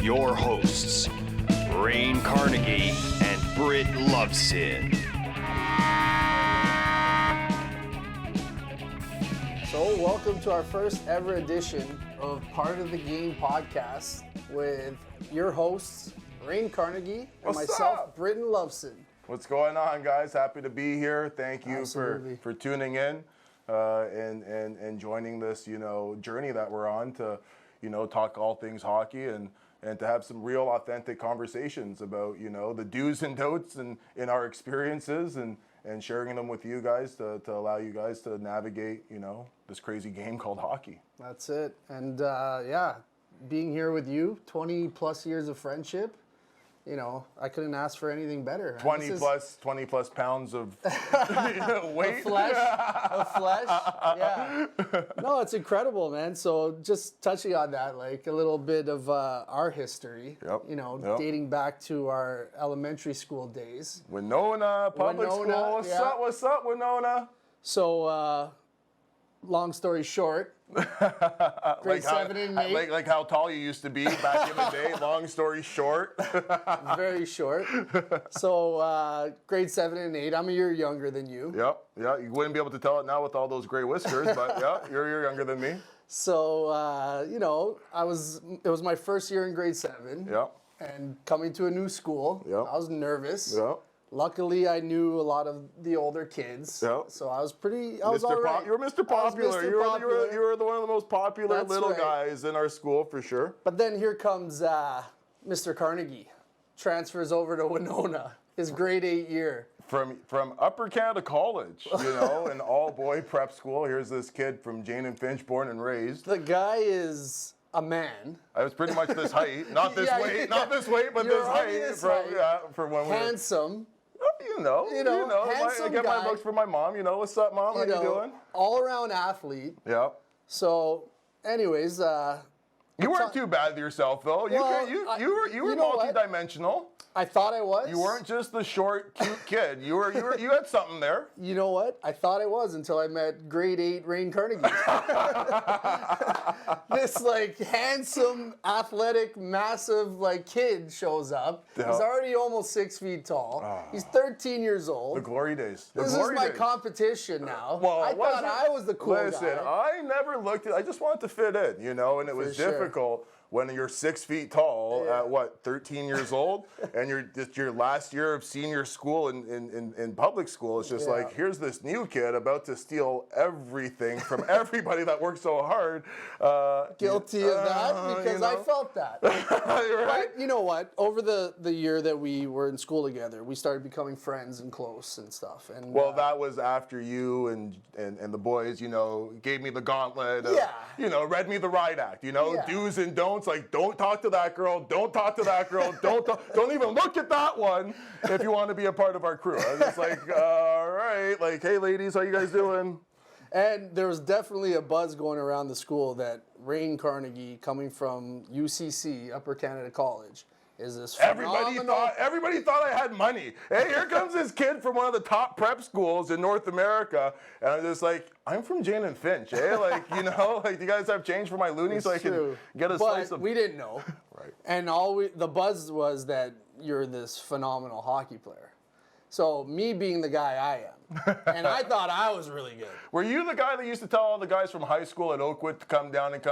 your hosts, Rane Carnegie and Britain Lovsin. So welcome to our first ever edition of Part of the Game podcast with your hosts, Rane Carnegie and myself, Britain Lovsin. What's going on, guys? Happy to be here. Thank you for tuning in and joining this, journey that we're on to, talk all things hockey and to have some real authentic conversations about, the do's and don'ts and in our experiences and sharing them with you guys to allow you guys to navigate, this crazy game called hockey. That's it. And being here with you, 20 plus years of friendship, I couldn't ask for anything better. 20 plus pounds of weight. Of flesh, yeah. No, it's incredible, man. So just touching on that, like a little bit of our history, dating back to our elementary school days. Winona Public School. What's up, Winona? So, long story short, grade 7 and 8. Like how tall you used to be back in the day. Long story short. Very short. So grade 7 and 8. I'm a year younger than you. Yep. Yeah. You wouldn't be able to tell it now with all those gray whiskers, but yeah, you're younger than me. So it was my first year in grade 7. Yep. And coming to a new school. Yep. I was nervous. Yep. Luckily, I knew a lot of the older kids, yep. So I was all right. You were Mr. Popular. You were one of the most popular That's little right. guys in our school for sure. But then here comes Mr. Carnegie, transfers over to Winona, his grade 8 year. From Upper Canada College, an all-boy prep school. Here's this kid from Jane and Finch, born and raised. The guy is a man. I was pretty much this height, not this weight, but this height. From when handsome. I get guy. my books from my mom. What's up, mom? How you doing? All-around athlete. Yeah. So, anyways, you weren't too bad with yourself, though. You were multi-dimensional. I thought I was. You weren't just the short, cute kid. You had something there. You know what? I thought I was until I met grade 8 Rane Carnegie. This handsome, athletic, massive kid shows up. Yeah. He's already almost 6 feet tall. He's 13 years old. The glory days. This is my competition now. Well, I thought I was the cool guy. Listen, I never looked at. I just wanted to fit in, and it was difficult. When you're 6 feet tall at 13 years old, and you're just your last year of senior school in public school, it's just here's this new kid about to steal everything from everybody that worked so hard. Guilty of that because I felt that. Right? But you know what? Over the year that we were in school together, we started becoming friends and close and stuff. And that was after you and the boys, gave me the gauntlet. Read me the riot act. Do's and don'ts. Don't talk to that girl. Don't talk to that girl. Don't even look at that one if you want to be a part of our crew. I was just all right. Hey, ladies, how you guys doing? And there was definitely a buzz going around the school that Rane Carnegie, coming from UCC, Upper Canada College, is this phenomenal... Everybody thought I had money. Hey, here comes this kid from one of the top prep schools in North America, and I'm just I'm from Jane and Finch, eh? Do you guys have change for my loonies so I can get a slice of... we didn't know. Right. And the buzz was that you're this phenomenal hockey player. So me being the guy I am, and I thought I was really good. Were you the guy that used to tell all the guys from high school at Oakwood to come down and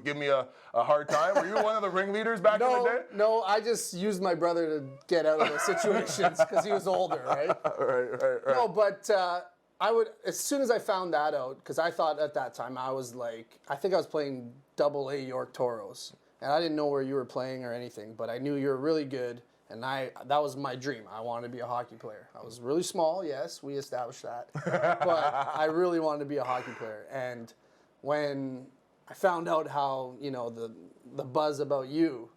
give me a hard time? Were you one of the ringleaders back in the day? No, I just used my brother to get out of those situations because he was older, right? Right. No, but I would, as soon as I found that out, because I thought at that time I was I think I was playing AA York Toros, and I didn't know where you were playing or anything, but I knew you were really good. And that was my dream. I wanted to be a hockey player. I was really small, yes, we established that. But I really wanted to be a hockey player. And when I found out how, the buzz about you,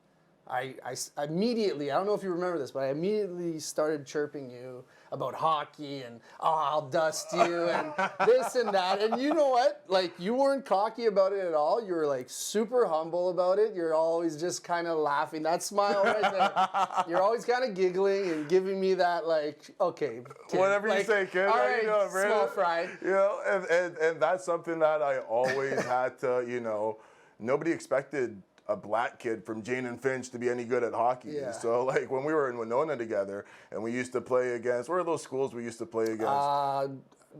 I immediately, I don't know if you remember this, but I immediately started chirping you about hockey and, I'll dust you and this and that. And you know what? You weren't cocky about it at all. You were super humble about it. You're always just kind of laughing. That smile right there. You're always kind of giggling and giving me that okay, kid. Whatever you say, kid. All right, you doing, small fry. And that's something that I always had to, nobody expected a black kid from Jane and Finch to be any good at hockey. Yeah. So like when we were in Winona together and we used to play against, where are those schools we used to play against?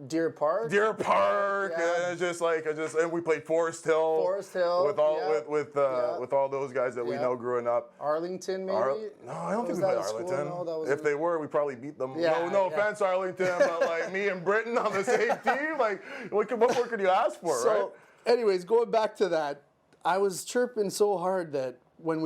Deer Park. Deer Park, Yeah. and and we played Forest Hill. Forest Hill, with all yeah. with all those guys that we Yeah. know growing up. Arlington, maybe? No, I don't think Was we played that a school? Arlington. No, that was If they were, we probably beat them. Yeah, no yeah. offense, Arlington, but like me and Britain on the same team, like what more could you ask for, So, right? anyways, going back to that, I was chirping so hard that when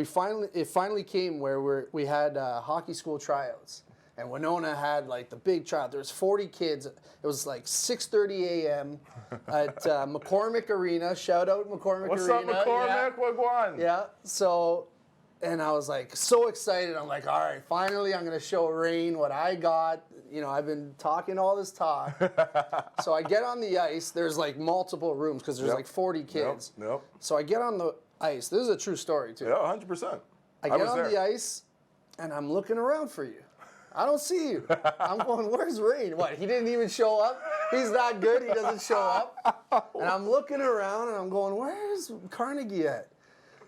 it finally came where we had hockey school tryouts, and Winona had like the big tryout. There was 40 kids. It was like 6:30 a.m. at McCormick Arena. Shout out McCormick What's Arena. up, McCormick? Wagwan? Yeah. So, and I was like so excited. I'm like, all right, finally, I'm gonna show Rane what I got. You know, I've been talking all this talk. So I get on the ice. There's like multiple rooms because there's like 40 kids. Yep. So I get on the ice. This is a true story too. Yeah, 100%. I get on the ice, and I'm looking around for you. I don't see you. I'm going, where's Rane? What, he didn't even show up? He's that good, he doesn't show up? And I'm looking around, and I'm going, where's Carnegie at?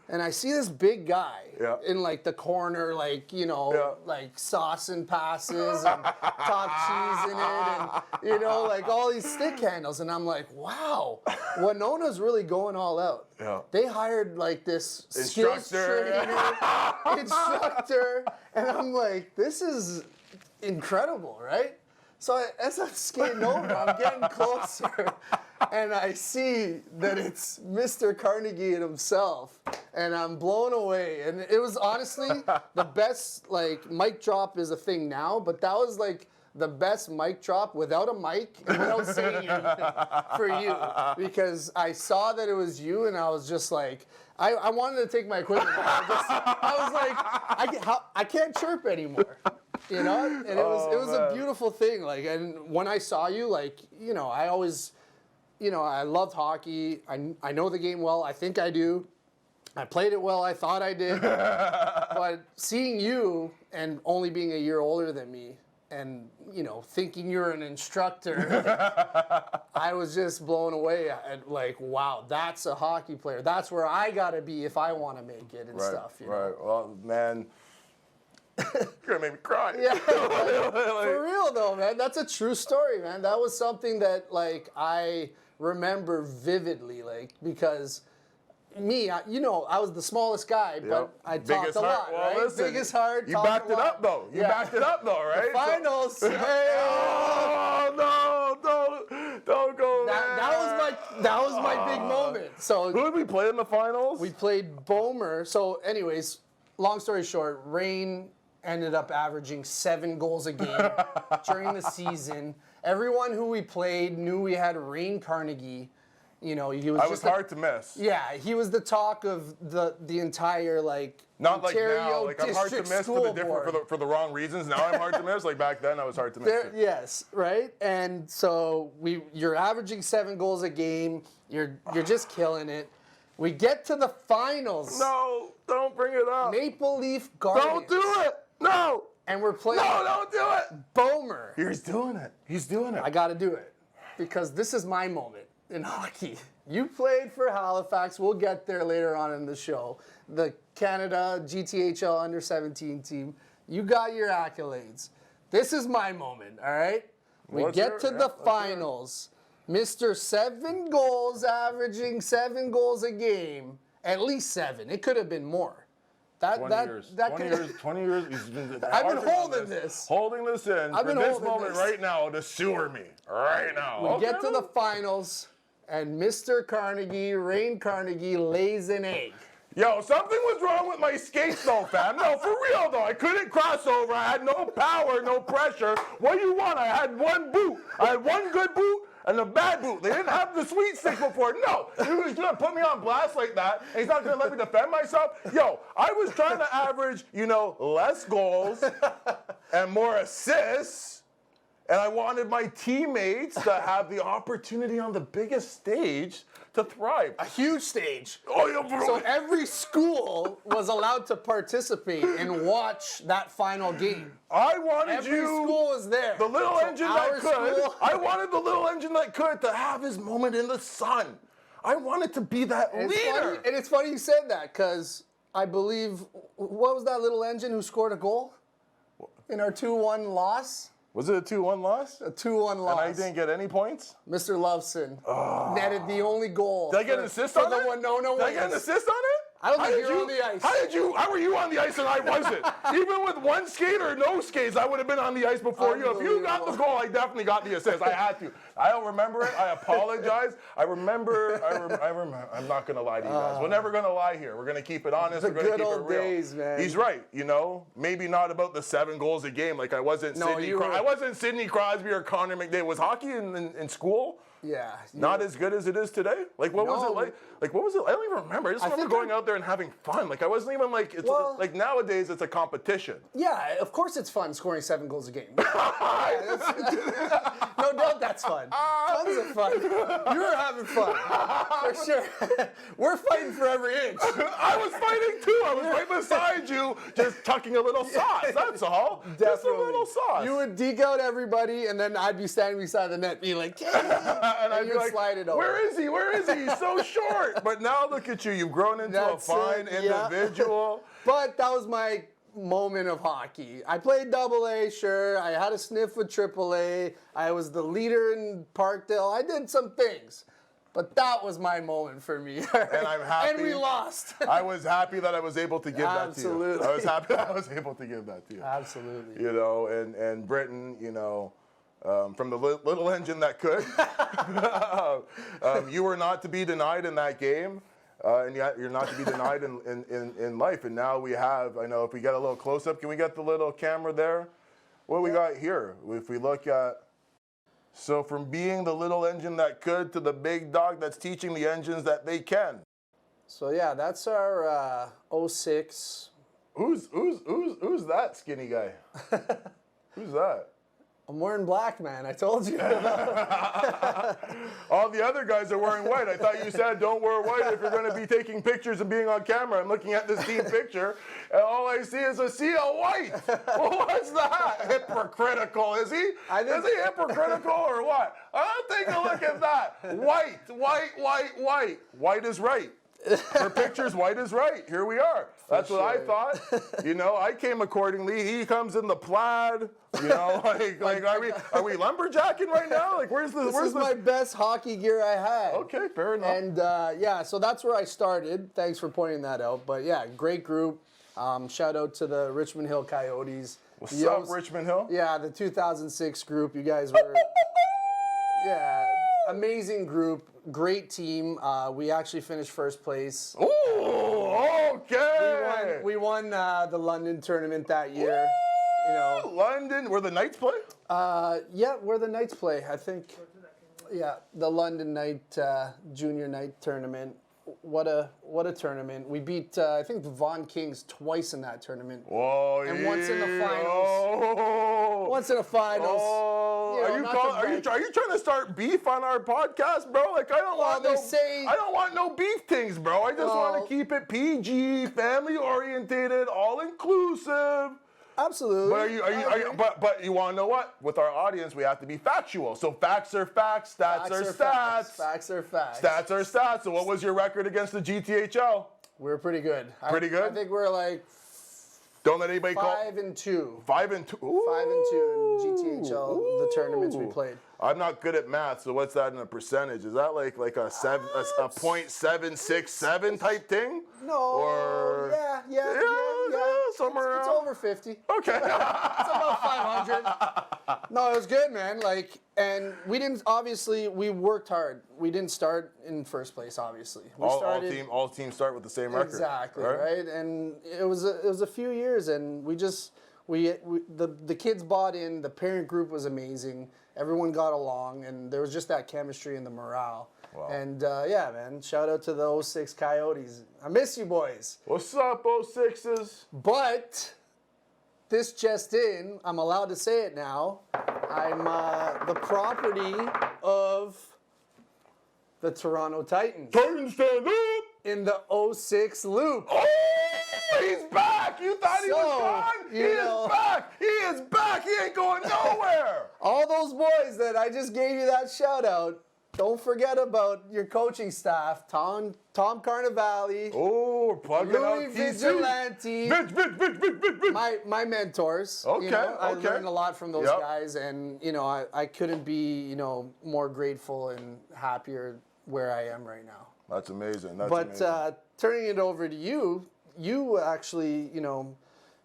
And I see this big guy in, like, the corner, like, you know, like, saucing passes and top cheese in it and, you know, like, all these stick handles. And I'm like, wow, Winona's really going all out. Yeah. They hired, like, this skills trainer, instructor, and I'm like, this is incredible, right? So as I'm skating over, I'm getting closer, and I see that it's Mr. Carnegie himself, and I'm blown away. And it was honestly the best, like, mic drop is a thing now, but that was like the best mic drop without a mic and without saying anything for you, because I saw that it was you, and I was just like, I wanted to take my equipment. I was like, I can't chirp anymore. You know, and it was a beautiful thing. Like, and when I saw you, like, you know, I always, you know, I loved hockey. I know the game well. I think I do. I played it well. I thought I did. But seeing you and only being a year older than me, and, you know, thinking you're an instructor, I was just blown away at, like, wow, that's a hockey player. That's where I gotta be if I want to make it and stuff. You know? Right. Well, man. You're gonna make me cry. Yeah, for real though, man. That's a true story, man. That was something that, like, I remember vividly, like, because me, you know, I was the smallest guy, but I talked a lot, right? Listen, Biggest heart. You backed it up though. You backed it up though, right? The finals. Oh no! Don't go there. That was my big moment. So who did we play in the finals? we played Bomer. So, anyways, long story short, Rane ended up averaging 7 goals a game during the season. Everyone who we played knew we had Rane Carnegie. You know, he was. I was hard to miss. Yeah, he was the talk of the entire, like, Not Ontario like now. Like I'm hard to District miss School for the wrong reasons. Now I'm hard to miss. Like back then I was hard to miss. Too. Yes, right. And so you're averaging 7 goals a game. You're just killing it. We get to the finals. No, don't bring it up. Maple Leaf Guardians. Don't do it. No. And we're playing. No, don't do it. Bomer. He's doing it. He's doing it. I got to do it because this is my moment in hockey. You played for Halifax. We'll get there later on in the show. The Canada GTHL under-17 team. You got your accolades. This is my moment, all right? We get to the finals. Mr. 7 goals, averaging 7 goals a game. At least 7. It could have been more. 20 years. He's been I've been holding this. Holding this in I've for been this holding moment this. right now to sewer me. Right now. We get to the finals, and Mr. Carnegie, Rane Carnegie, lays an egg. Yo, something was wrong with my skates though, fam. No, for real though. I couldn't cross over. I had no power, no pressure. What do you want? I had one boot. I had one good boot and a bad boot. They didn't have the sweet stick before. No, he was gonna put me on blast like that, and he's not gonna let me defend myself. Yo, I was trying to average, you know, less goals and more assists. And I wanted my teammates to have the opportunity on the biggest stage to thrive. A huge stage. Oh, yeah, bro. So every school was allowed to participate and watch that final game. I wanted Every school was there. the little So engine our that could. school- I wanted the little engine that could to have his moment in the sun. I wanted to be that And leader. it's funny you said that because I believe, what was that little engine who scored a goal in our 2-1 loss? Was it a 2-1 loss? A 2-1 loss. And I didn't get any points? Mr. Lovsin netted the only goal. Did I get an assist on it? No. Did I get an assist on it? I don't think you were on the ice. How were you on the ice and I wasn't? Even with one skate or no skates, I would have been on the ice before you. If you got the goal, I definitely got the assist. I had to. I don't remember it. I apologize. I remember. I'm not going to lie to you guys. We're never going to lie here. We're going to keep it honest. We're going to keep it real. Good old days, man. He's right. You know, maybe not about the 7 goals a game. Like I wasn't Sidney Crosby or Connor McDavid. Was hockey in school? Yeah. Not as good as it is today? Like, what was it like? Like, what was it? I don't even remember. I just remember going out there and having fun. Like, I wasn't even like, like nowadays it's a competition. Yeah, of course it's fun scoring 7 goals a game. No doubt that's fun. Tons of fun. You were having fun. For sure. We're fighting for every inch. I was fighting too. I was right beside you, just tucking a little sauce. That's all. Definitely. Just a little sauce. You would deke out everybody, and then I'd be standing beside the net being like, and I'd be like, slide it over. Where is he? Where is he? He's so short. But now look at you. You've grown into a fine individual. But that was my moment of hockey. I played AA, sure. I had a sniff with AAA. I was the leader in Parkdale. I did some things. But that was my moment for me. And I'm happy. And we lost. I was happy that I was able to give that to you. Absolutely. I was happy that I was able to give that to you. Absolutely. You know, and Britain, you know, from the little engine that could, you were not to be denied in that game. And yet you're not to be denied in life. And now we have, I know if we get a little close up, can we get the little camera there? What do we got here? If we look at, so from being the little engine that could to the big dog that's teaching the engines that they can. So yeah, that's our 06. Who's that skinny guy? Who's that? I'm wearing black, man. I told you. All the other guys are wearing white. I thought you said don't wear white if you're going to be taking pictures and being on camera. I'm looking at this team picture, and all I see is a sea of white. Well, what's that? Hypocritical, is he? Is he hypocritical or what? Take a look at that. White. White is right. For pictures, white is right. Here we are. That's what I thought. You know, I came accordingly. He comes in the plaid. You know, like are we lumberjacking right now? Like, where's my best hockey gear I had. Okay, fair enough. And yeah, so that's where I started. Thanks for pointing that out. But yeah, great group. Shout out to the Richmond Hill Coyotes. What's up, Richmond Hill? Yeah, the 2006 group. You guys were, amazing group. Great team. We actually finished first place. Oh, okay. We won the London tournament that year. You know, London, where the Knights play? Yeah, where the Knights play. I think. Yeah, the London Night Junior Night tournament. What a tournament. We beat I think the Vaughan Kings twice in that tournament. Whoa, and once in the finals. Once in the finals. Are you trying to start beef on our podcast, bro? Like I don't want no beef things, bro. I just want to keep it PG, family orientated, all inclusive. Absolutely. But you want to know what? With our audience, we have to be factual. So facts are facts, stats are stats. Facts are facts. Stats are stats. So what was your record against the GTHL? We're pretty good. Pretty good? I think we're like don't let anybody 5 and 2. 5 and 2. Ooh. 5 and 2 in GTHL, the tournaments we played. I'm not good at math, so what's that in a percentage? Is that like a 0.767 type thing? No. Or yeah, somewhere around. It's over 50. Okay. It's about 500. No, it was good, man. And we didn't. Obviously, we worked hard. We didn't start in first place. Obviously, all teams start with the same record. Exactly, right? And it was a few years, and the kids bought in. The parent group was amazing. Everyone got along, and there was just that chemistry and the morale. Wow. And yeah, man, shout out to the 06 Coyotes. I miss you boys. What's up, 06s? But this just in, I'm allowed to say it now. I'm the property of the Toronto Titans. Titans stand up! In the 06 loop. Oh, he's back! You thought he was gone? He is back! He is back! He ain't going nowhere! All those boys that I just gave you that shout out, don't forget about your coaching staff, Tom Carnevale. Oh, we're plugging out Louis TC. Vigilante. Mitch. My mentors. Okay, you know, I okay. learned a lot from those Yep. guys, and you know, I couldn't be, you know, more grateful and happier where I am right now. That's amazing. That's But amazing. turning it over to you, you actually, you know,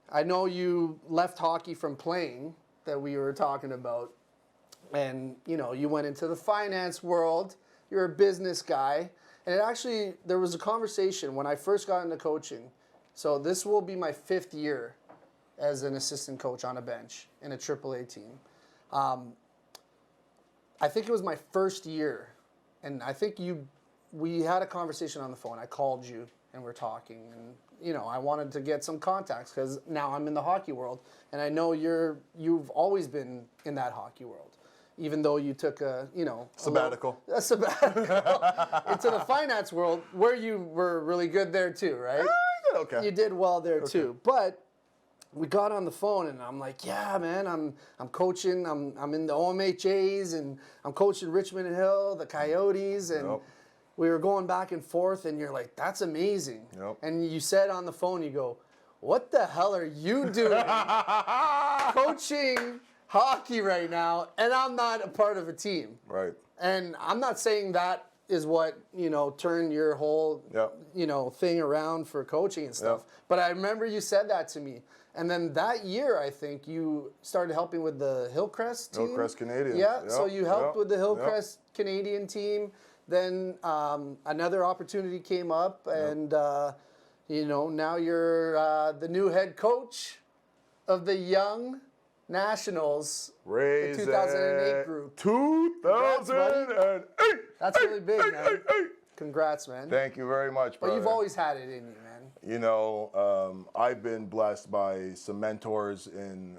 I know you left hockey from playing that we were talking about, and you know, you went into the finance world. You're a business guy, and it actually, there was a conversation when I first got into coaching. So this will be my 5th year as an assistant coach on a bench in a AAA team. I think it was my first year, and I think we had a conversation on the phone. I called you, and we're talking, and you know, I wanted to get some contacts because now I'm in the hockey world, and I know you've always been in that hockey world, even though you took a Sabbatical. a sabbatical into the finance world, where you were really good there too, right? Okay. You did well there too, but we got on the phone, and I'm like, yeah, man, I'm coaching, I'm in the OMHAs, and I'm coaching Richmond Hill, the Coyotes, and. Yep. We were going back and forth, and you're like, that's amazing. Yep. And you said on the phone, you go, what the hell are you doing coaching hockey right now, and I'm not a part of a team? Right. And I'm not saying that is what, you know, turned your whole, Yep. you know, thing around for coaching and stuff. Yep. But I remember you said that to me. And then that year, I think, you started helping with the Hillcrest team. Hillcrest Canadians. Yeah, Yep. so you helped Yep. with the Yep. Hillcrest Canadian team. Then another opportunity came up, and you know, now you're the new head coach of the Young Nationals, Raise the 2008 group. 2008. That's really big, man. Congrats, man. Thank you very much, But brother. you've always had it in you, man. You know, I've been blessed by some mentors in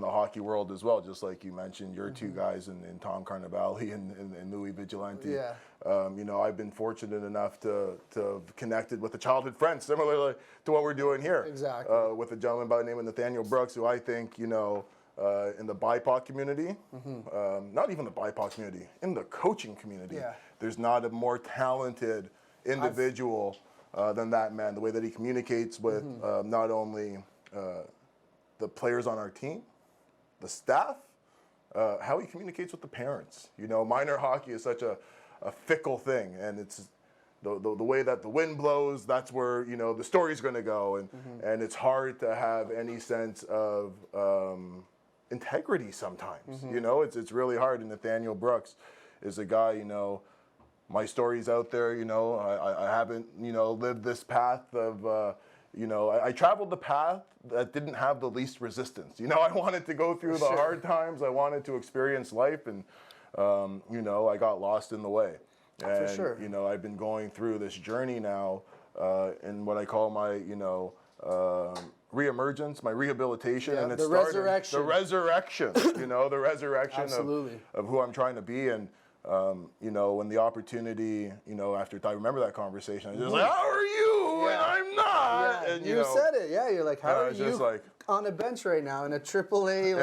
the hockey world as well, just like you mentioned, your two guys in Tom Carnevale and Louis Vigilante. Yeah. You know, I've been fortunate enough to have connected with a childhood friend, similarly to what we're doing here. Exactly. With a gentleman by the name of Nathaniel Brooks, who I think, you know, in the BIPOC community, not even the BIPOC community, in the coaching community, Yeah. there's not a more talented individual than that man. The way that he communicates with not only the players on our team, the staff, how he communicates with the parents. You know, minor hockey is such a fickle thing, and it's the way that the wind blows, that's where, you know, the story's going to go, and it's hard to have any sense of integrity sometimes. You know, it's really hard. And Nathaniel Brooks is a guy, you know, my story's out there, you know, I haven't, you know, lived this path of, you know, I traveled the path that didn't have the least resistance. You know, I wanted to go through the hard times. I wanted to experience life, and, you know, I got lost in the way. And, For sure. you know, I've been going through this journey now in what I call my, you know, reemergence, my rehabilitation, Yeah, and it's the resurrection. The resurrection, you know, the resurrection Absolutely. of who I'm trying to be. And, you know, when the opportunity, you know, after I remember that conversation, I was just like, how are you? Yeah. And I'm not. Yeah, And, you know, said it. Yeah, you're like, how and I are was you just like, on a bench right now in a AAA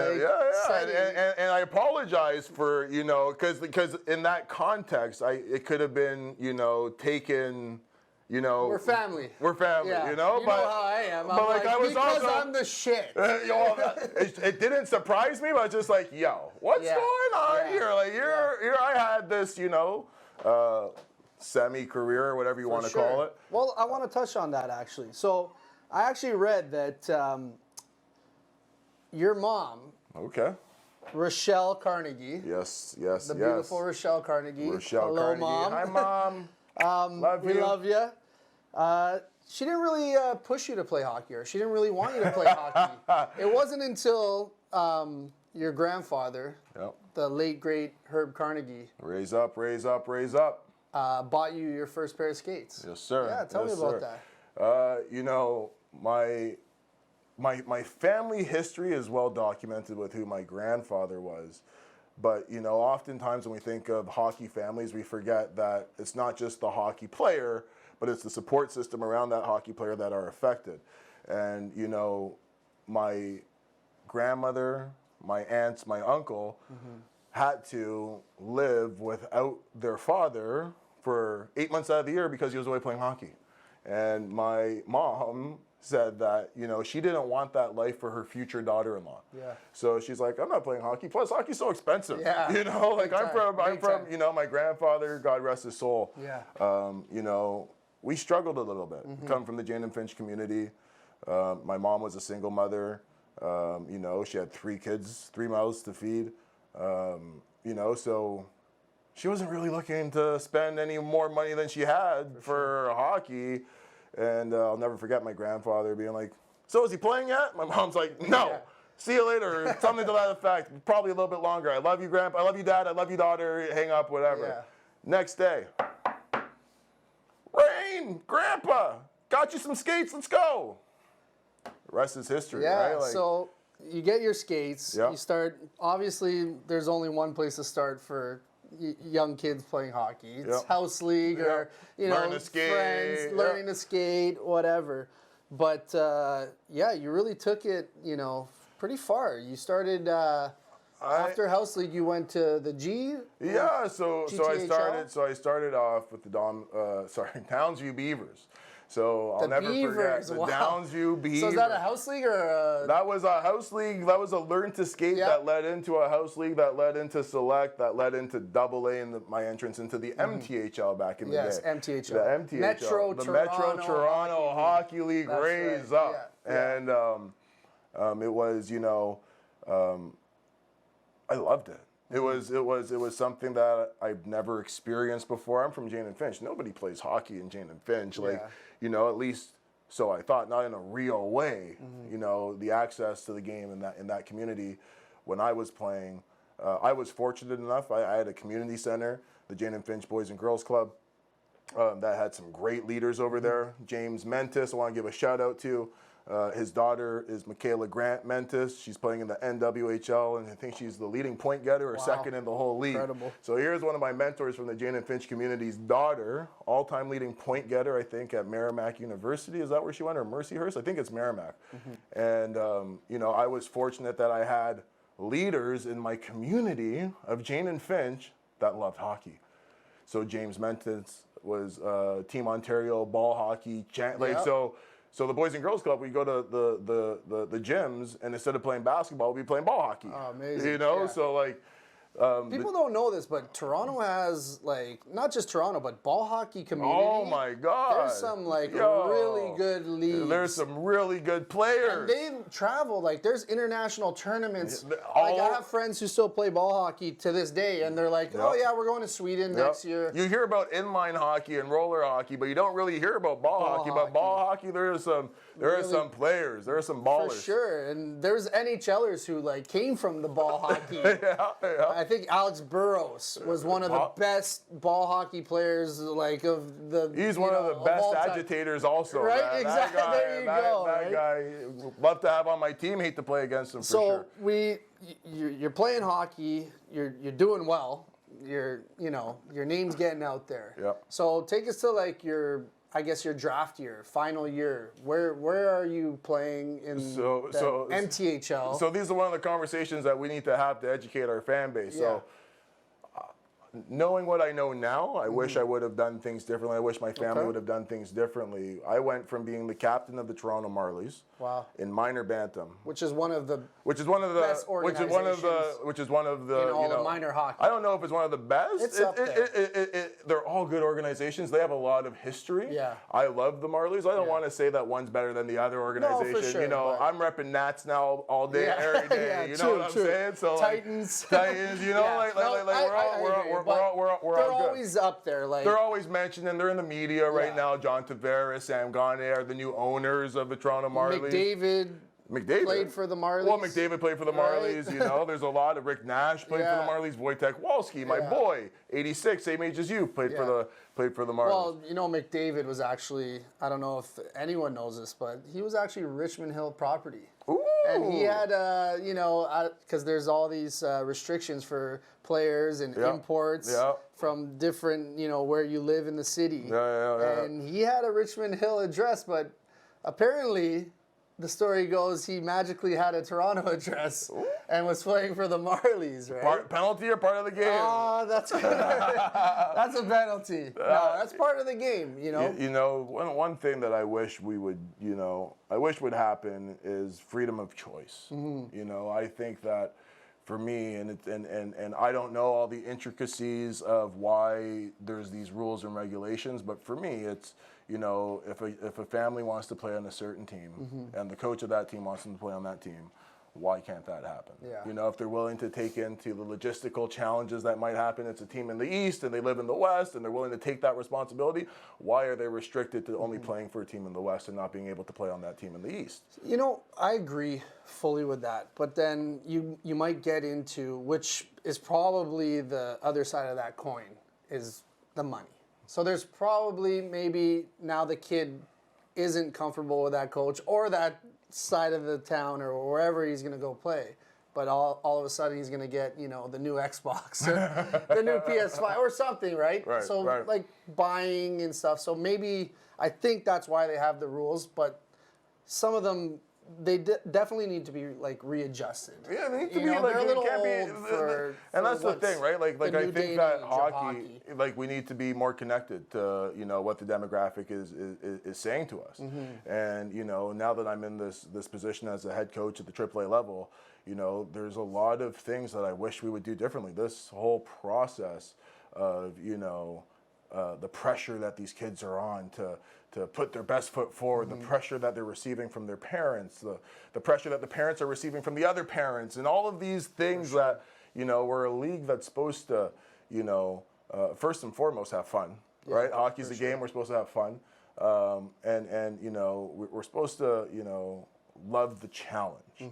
setting? And I apologize for, you know, because in that context, it could have been, you know, taken, you know. We're family. We're family, Yeah, you know. But how I am. but I'm like, I was because also, I'm the shit. you know, it didn't surprise me, but I was just like, yo, what's Yeah. going on Yeah. here? Like, here I had this, you know, semi-career or whatever you want to call it. Well, I want to touch on that actually. So I actually read that your mom, Okay. Rochelle Carnegie, Yes. the beautiful Rochelle Carnegie. Rochelle Hello, Carnegie. Mom. Hi, Mom. Love We you. love you. She didn't really push you to play hockey, or she didn't really want you to play hockey. It wasn't until your grandfather, Yep. the late great Herb Carnegie, Raise up, raise up, raise up. bought you your first pair of skates. Yes, sir. Yeah, tell me Yes, about sir. that. You know, my family history is well documented with who my grandfather was. But, you know, oftentimes when we think of hockey families, we forget that it's not just the hockey player, but it's the support system around that hockey player that are affected. And, you know, my grandmother, my aunts, my uncle, had to live without their father for 8 months out of the year because he was away playing hockey. And my mom said that, you know, she didn't want that life for her future daughter-in-law. Yeah. So she's like, I'm not playing hockey. Plus, hockey's so expensive. Yeah. You know, like I'm Big from, time. you know, my grandfather, God rest his soul. Yeah. You know, we struggled a little bit. Come from the Jane and Finch community. My mom was a single mother. You know, she had 3 kids, 3 mouths to feed. You know, so she wasn't really looking to spend any more money than she had for hockey. And I'll never forget my grandfather being like, so is he playing yet? My mom's like, no. Yeah. See you later. Or something to that effect. Probably a little bit longer. I love you, Grandpa. I love you, Dad. I love you, daughter. Hang up, whatever. Yeah. Next day. Rane, Grandpa, got you some skates. Let's go. The rest is history, Yeah, right? Like, so you get your skates. Yeah. You start, obviously, there's only one place to start for young kids playing hockey. It's Yep. house league or, you know, Learn to skate, friends, yeah. learning to skate, whatever. But, yeah, you really took it, you know, pretty far. You started, after house league, you went to the G? Yeah, so GTHL? I started off with the Downsview Beavers. So I'll The never Beavers, forget the wow. Downsview Beavers. So is that a house league or a... That was a house league. That was a learn to skate Yeah. that led into a house league that led into select that led into AA and my entrance into the MTHL back in the Yes, day. MTHL. The MTHL. Metro the Toronto Metro Toronto Hockey League That's raised right. up, Yeah. and it was, you know, I loved it. It was something that I've never experienced before. I'm from Jane and Finch. Nobody plays hockey in Jane and Finch. Like, Yeah. you know, at least so I thought, not in a real way. You know, the access to the game in that community. When I was playing, I was fortunate enough. I had a community center, the Jane and Finch Boys and Girls Club, that had some great leaders over there. James Mentis, I want to give a shout out to. His daughter is Michaela Grant Mentis. She's playing in the NWHL, and I think she's the leading point getter or second in the whole league. Incredible. So here's one of my mentors from the Jane and Finch community's daughter, all-time leading point getter, I think, at Merrimack University. Is that where she went, or Mercyhurst? I think it's Merrimack. And, you know, I was fortunate that I had leaders in my community of Jane and Finch that loved hockey. So James Mentis was Team Ontario ball hockey. So the Boys and Girls Club, we go to the gyms, and instead of playing basketball, we'd be playing ball hockey. Oh, amazing. You know, Yeah. so like. People don't know this, but Toronto has, like, not just Toronto, but ball hockey community. Oh my God! There's some, like, Yo, really good leagues. There's some really good players. And they travel, like, there's international tournaments. Yeah, Like, I have friends who still play ball hockey to this day, and they're like, oh, yeah, we're going to Sweden next year. You hear about inline hockey and roller hockey, but you don't really hear about ball hockey. But ball hockey, there are some players, there are some ballers. For sure, and there's NHLers who, like, came from the ball hockey. Yeah. I think Alex Burrows was one of the best ball hockey players, like, of the. He's one of the best all time. agitators, also. Right, man. exactly. That guy, there you go. That right? guy, love to have on my team. Hate to play against him for So sure. you're playing hockey. You're doing well. Your name's getting out there. Yep. So take us to, like, your draft year, final year. Where are you playing in the MTHL? So these are one of the conversations that we need to have to educate our fan base. Yeah. So knowing what I know now, I wish I would have done things differently. I wish my family would have done things differently. I went from being the captain of the Toronto Marlies in minor bantam, which is one of the best minor hockey. I don't know if it's one of the best. It's up there. They're all good organizations. They have a lot of history. Yeah. I love the Marlies. I don't want to say that one's better than the other organization. No, for sure, you know, but- I'm repping Nats now all day, Yeah. every day. Yeah, you true, know what I'm true. saying? So Titans. you know, I we're all They're good. always up there. Like, They're always mentioned, and they're in the media right Yeah. now. John Tavares, Sam Gane are the new owners of the Toronto Marlies. McDavid played for the Marlies. Well, McDavid played for the Right. Marlies. You know, there's a lot of Rick Nash played for the Marlies. Wojtek Walski, my boy, 86, same age as you, played for the Marlies. Well, you know, McDavid was actually, I don't know if anyone knows this, but he was actually Richmond Hill property. Ooh. And he had, because there's all these restrictions for players and imports from different, where you live in the city. Yeah. And he had a Richmond Hill address, but apparently the story goes he magically had a Toronto address and was playing for the Marlies, right? Penalty or part of the game? Oh, that's that's a penalty. No, that's part of the game, you know. You know, one thing that I wish we would, I wish would happen is freedom of choice. You know, I think that for me, and I don't know all the intricacies of why there's these rules and regulations, but for me, it's, if a family wants to play on a certain team and the coach of that team wants them to play on that team, why can't that happen? Yeah. You know, if they're willing to take into the logistical challenges that might happen, it's a team in the East and they live in the West and they're willing to take that responsibility, why are they restricted to only playing for a team in the West and not being able to play on that team in the East? You know, I agree fully with that, but then you might get into, which is probably the other side of that coin, is the money. So there's probably maybe now the kid isn't comfortable with that coach or that side of the town or wherever he's going to go play. But all of a sudden he's going to get, the new Xbox or the new PS5 or something, right? Right, so right. like buying and stuff. So maybe I think that's why they have the rules, but some of them, they definitely need to be like readjusted. Yeah, they need to be they're like, a little it can't old for and that's the thing, right? Like the I new think day that and age of hockey, like we need to be more connected to, what the demographic is saying to us. And, now that I'm in this position as a head coach at the AAA level, there's a lot of things that I wish we would do differently. This whole process of, the pressure that these kids are on to put their best foot forward, the pressure that they're receiving from their parents, the pressure that the parents are receiving from the other parents, and all of these things that, we're a league that's supposed to, first and foremost have fun, right? Hockey's a game, we're supposed to have fun. And we're supposed to, love the challenge.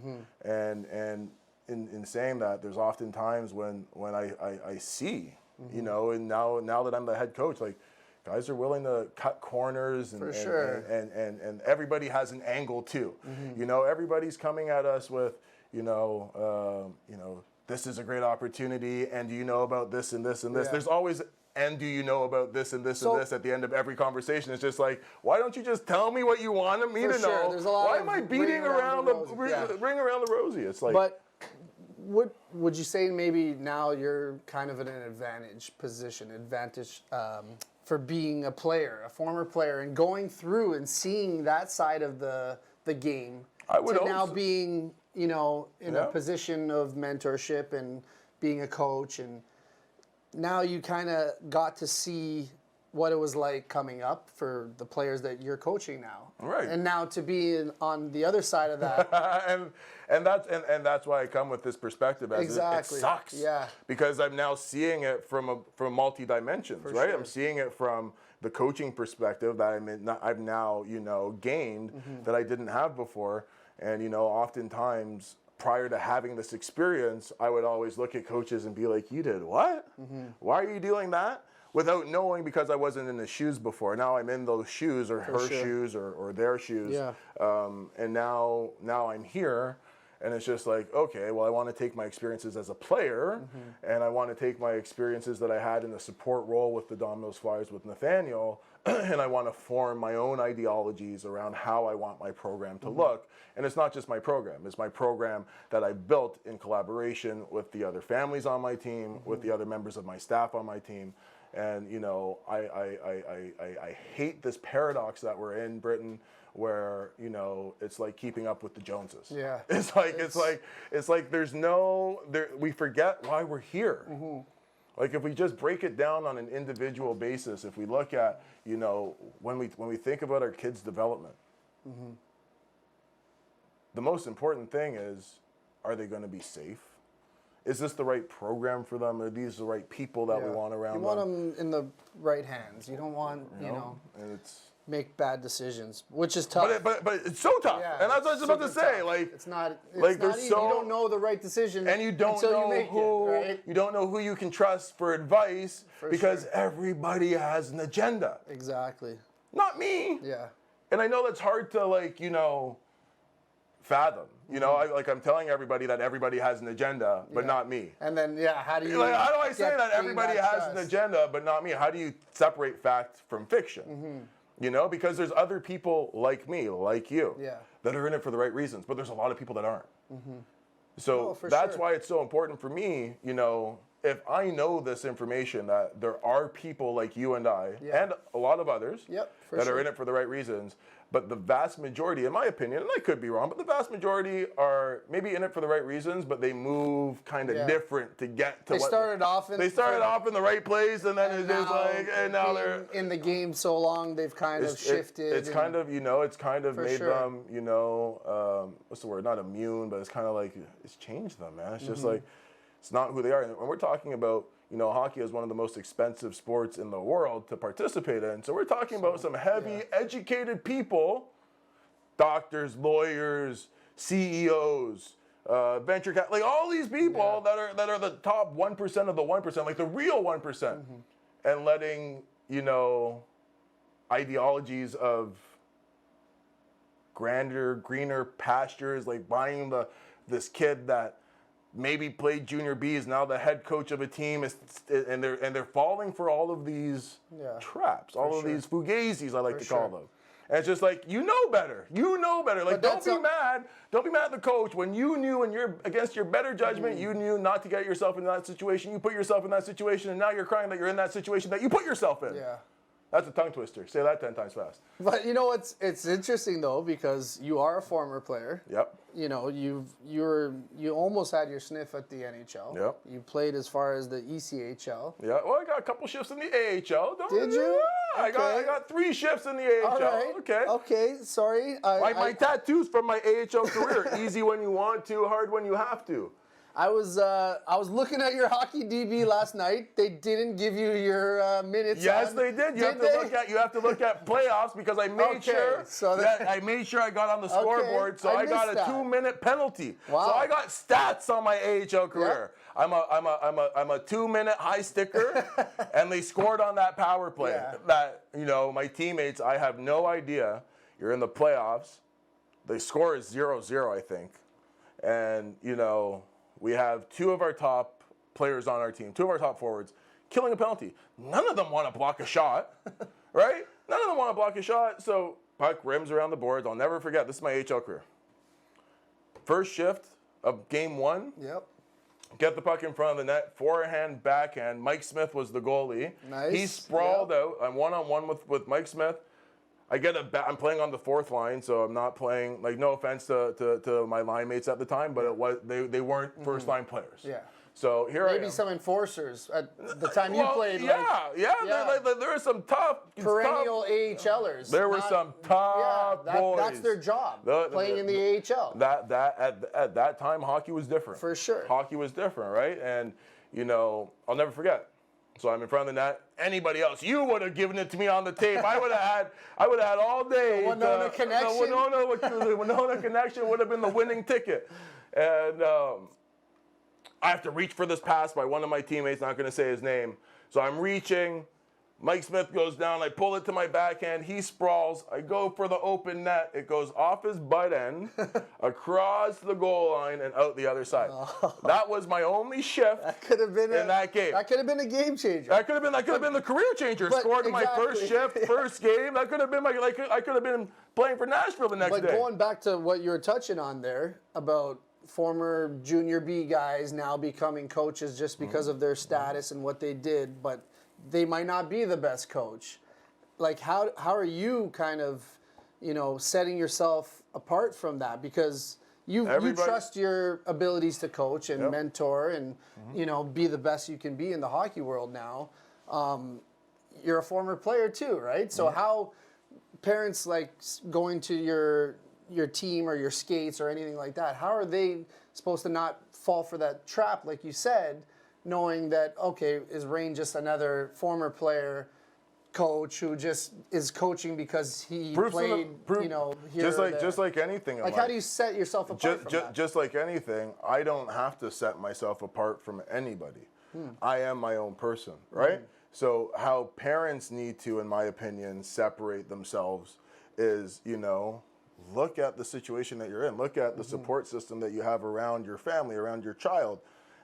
And in saying that, there's often times when I see, and now that I'm the head coach, like, guys are willing to cut corners and, and everybody has an angle too. Everybody's coming at us with, this is a great opportunity, and do you know about this and this and this? Yeah. There's always, and do you know about this and this and this at the end of every conversation? It's just like, why don't you just tell me what you wanted me to know? There's a lot why of am I beating around the ring around the rosy? It's like, but would you say maybe now you're kind of in an advantage for being a player, a former player, and going through and seeing that side of the game I would to hope now so. being, in a position of mentorship and being a coach, and now you kind of got to see what it was like coming up for the players that you're coaching now. Right. And now to be on the other side of that. and that's why I come with this perspective as Exactly. it sucks. Yeah. Because I'm now seeing it from multi dimensions, right? sure. I'm seeing it from the coaching perspective that I've now, gained that I didn't have before. And, oftentimes prior to having this experience, I would always look at coaches and be like, you did what? Why are you doing that? Without knowing, because I wasn't in the shoes before. Now I'm in those shoes, or her shoes, or their shoes. Yeah. And now I'm here, and it's just like, okay, well, I want to take my experiences as a player, and I want to take my experiences that I had in the support role with the Domino's Flyers with Nathaniel, and I want to form my own ideologies around how I want my program to look. And it's not just my program. It's my program that I built in collaboration with the other families on my team, with the other members of my staff on my team. And, I hate this paradox that we're in, Britain, where, it's like keeping up with the Joneses. Yeah. It's like we forget why we're here. Like, if we just break it down on an individual basis, if we look at, when we think about our kids' development, the most important thing is, are they going to be safe? Is this the right program for them? Are these the right people that we want around them? You want them in the right hands. You don't want, and it's make bad decisions, which is tough. But it's so tough. Yeah, and that's what I was about to say. tough. Like, it's not like, not there's easy. so, you don't know the right decision, and you don't until know you make who it, right? you don't know who you can trust for advice, because sure. everybody has an agenda. Exactly. Not me. Yeah. And I know that's hard to fathom. I'm telling everybody that everybody has an agenda, but not me. And then, how do you? How do I say that everybody has an trust? agenda, but not me? How do you separate fact from fiction? You know, because there's other people like me, like you, Yeah. that are in it for the right reasons, but there's a lot of people that aren't. So Oh, for that's sure. why it's so important for me, you know, if I know this information that there are people like you and I, Yeah. and a lot of others Yep, for that sure. are in it for the right reasons, but the vast majority, in my opinion, and I could be wrong, but the vast majority are maybe in it for the right reasons, but they move kind of Yeah. different to get to They what started off in they started off in the right place, and then it's just like, and now being they're in the game so long, they've kind of shifted. It's kind of, you know, it's kind of For made sure. them, you know, what's the word? Not immune, but it's kind of like it's changed them, man. It's just like it's not who they are. And when we're talking about, you know, hockey is one of the most expensive sports in the world to participate in. So we're talking about some heavy, educated people, doctors, lawyers, CEOs, venture cap, like all these people that are the top 1% of the 1%, like the real 1%, and letting, you know, ideologies of grander, greener pastures, like buying this kid that maybe played junior B is now the head coach of a team, and they're falling for all of these traps, all of these fugazis, I like to call them. And it's just like, you know better. You know better. Like, don't be mad. Don't be mad at the coach when you knew, and you're against your better judgment, you knew not to get yourself in that situation. You put yourself in that situation, and now you're crying that you're in that situation that you put yourself in. Yeah. That's a tongue twister. Say that 10 times fast. But you know, it's interesting though, because you are a former player. Yep. You know, you almost had your sniff at the NHL. Yep. You played as far as the ECHL. Yeah. Well, I got a couple shifts in the AHL. Did you? Yeah, I got 3 shifts in the AHL. All right. Okay. Okay. Sorry. My tattoos from my AHL career. Easy when you want to, hard when you have to. I was looking at your hockey DB last night. They didn't give you your minutes. Yes, they did. You have to look at playoffs, because I made sure I made sure I got on the scoreboard. So I got a 2-minute penalty. Wow. So I got stats on my AHL career. Yep. I'm a 2-minute high sticker, and they scored on that power play. Yeah. That, you know, my teammates, I have no idea. You're in the playoffs. The score is 0-0, I think, and you know, we have 2 of our top players on our team, 2 of our top forwards, killing a penalty. None of them want to block a shot, right? None of them want to block a shot. So puck rims around the boards. I'll never forget. This is my AHL career. First shift of game 1. Yep. Get the puck in front of the net, forehand, backhand. Mike Smith was the goalie. Nice. He sprawled out. I'm one-on-one with Mike Smith. I'm playing on the 4th line, so I'm not playing, like, no offense to my line mates at the time, but they weren't first line players. Yeah. So here I am. Maybe some enforcers at the time you played. Yeah. There were some tough perennial AHLers. There were some tough boys. That's their job, playing in the AHL. At that time, hockey was different. For sure. Hockey was different, right? And, you know, I'll never forget. So I'm in front of the net. Anybody else, you would have given it to me on the tape. I would have had all day. The Winona connection. The Winona connection would have been the winning ticket. And I have to reach for this pass by one of my teammates, not going to say his name. So I'm reaching. Mike Smith goes down. I pull it to my backhand. He sprawls. I go for the open net. It goes off his butt end, across the goal line, and out the other side. Oh. That was my only shift in that game. That could have been a game changer. That could have been the career changer. Scored in my first shift, first game. That could have been I could have been playing for Nashville the next day. But going back to what you were touching on there about former junior B guys now becoming coaches just because of their status and what they did, but they might not be the best coach. Like, how are you kind of, you know, setting yourself apart from that? Because you trust your abilities to coach and mentor and, you know, be the best you can be in the hockey world now. You're a former player too, right? So how parents, like, going to your team or your skates or anything like that, how are they supposed to not fall for that trap, like you said, knowing that, okay, is Rane just another former player coach who just is coaching because he played, you know, here just like anything. Like, how do you set yourself apart from that? Just like anything, I don't have to set myself apart from anybody. I am my own person, right? So how parents need to, in my opinion, separate themselves is, you know, look at the situation that you're in. Look at the support system that you have around your family, around your child.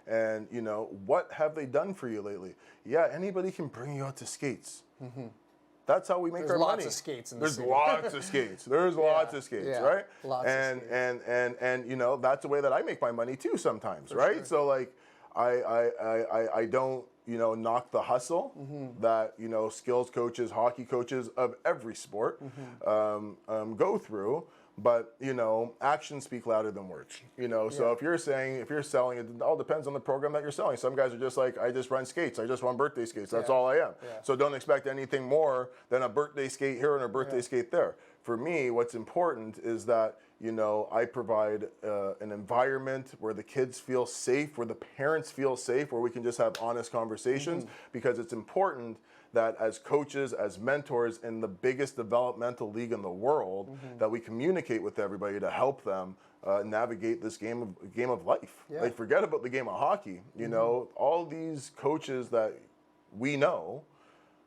And, you know, what have they done for you lately? Yeah, anybody can bring you out to skates. That's how we make our money. There's lots of skates in the There's city. lots of skates. There's lots of skates, Yeah. right? Lots of skates. And you know, that's the way that I make my money too sometimes, right? sure. So like I don't, you know, knock the hustle that, you know, skills coaches, hockey coaches of every sport go through. But, you know, actions speak louder than words, you know. So if you're selling, it all depends on the program that you're selling. Some guys are just like, I just run skates. I just run birthday skates. That's all I am. Yeah. So don't expect anything more than a birthday skate here and a birthday skate there. For me, what's important is that, you know, I provide an environment where the kids feel safe, where the parents feel safe, where we can just have honest conversations, because it's important that as coaches, as mentors in the biggest developmental league in the world, that we communicate with everybody to help them navigate this game of life. Yeah. Like, forget about the game of hockey. You know, all these coaches that we know,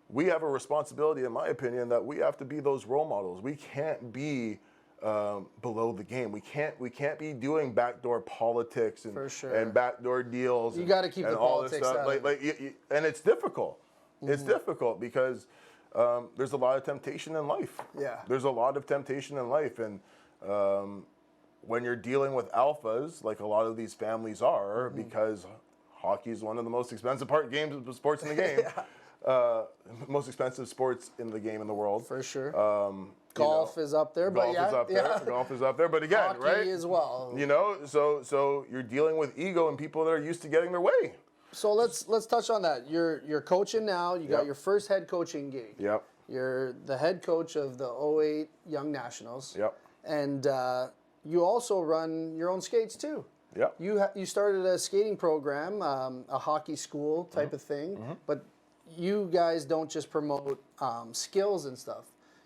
we have a responsibility, in my opinion, that we have to be those role models. We can't be below the game. We can't be doing backdoor politics and, For sure. and backdoor deals. You got to keep and the all this politics stuff. out. And it's difficult. It's difficult because there's a lot of temptation in life. Yeah. There's a lot of temptation in life, and when you're dealing with alphas, like a lot of these families are, because hockey is one of the most expensive sports in the game. Most expensive sports in the game in the world. For sure. Golf is up there, but Golf is up there, but again, hockey right? as well. You know, so you're dealing with ego and people that are used to getting their way. So let's touch on that. You're coaching now. You got Yep. your first head coaching gig. Yep. You're the head coach of the 08 Young Nationals. Yep. And you also run your own skates too. Yep. You started a skating program, a hockey school type of thing. But you guys don't just promote skills and stuff.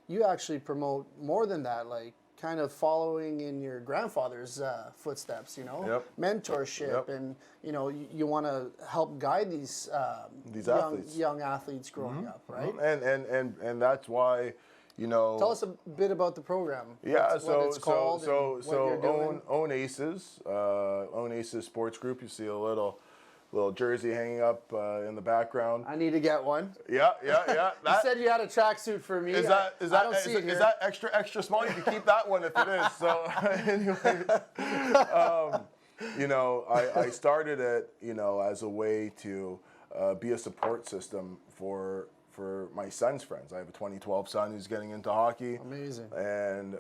You actually promote more than that, like kind of following in your grandfather's footsteps, you know, Yep. mentorship, Yep. and you know you want to help guide these athletes. young athletes growing up, right? And that's why, you know. Tell us a bit about the program. Yeah, what it's called and what you're doing. Own Aces Sports Group. You see a little jersey hanging up in the background. I need to get one. Yeah. You said you had a trackdoe for me. I don't see it here. Is that extra small? You can keep that one if it is. So anyway, you know, I started it, you know, as a way to be a support system for my son's friends. I have a 2012 son who's getting into hockey. Amazing. And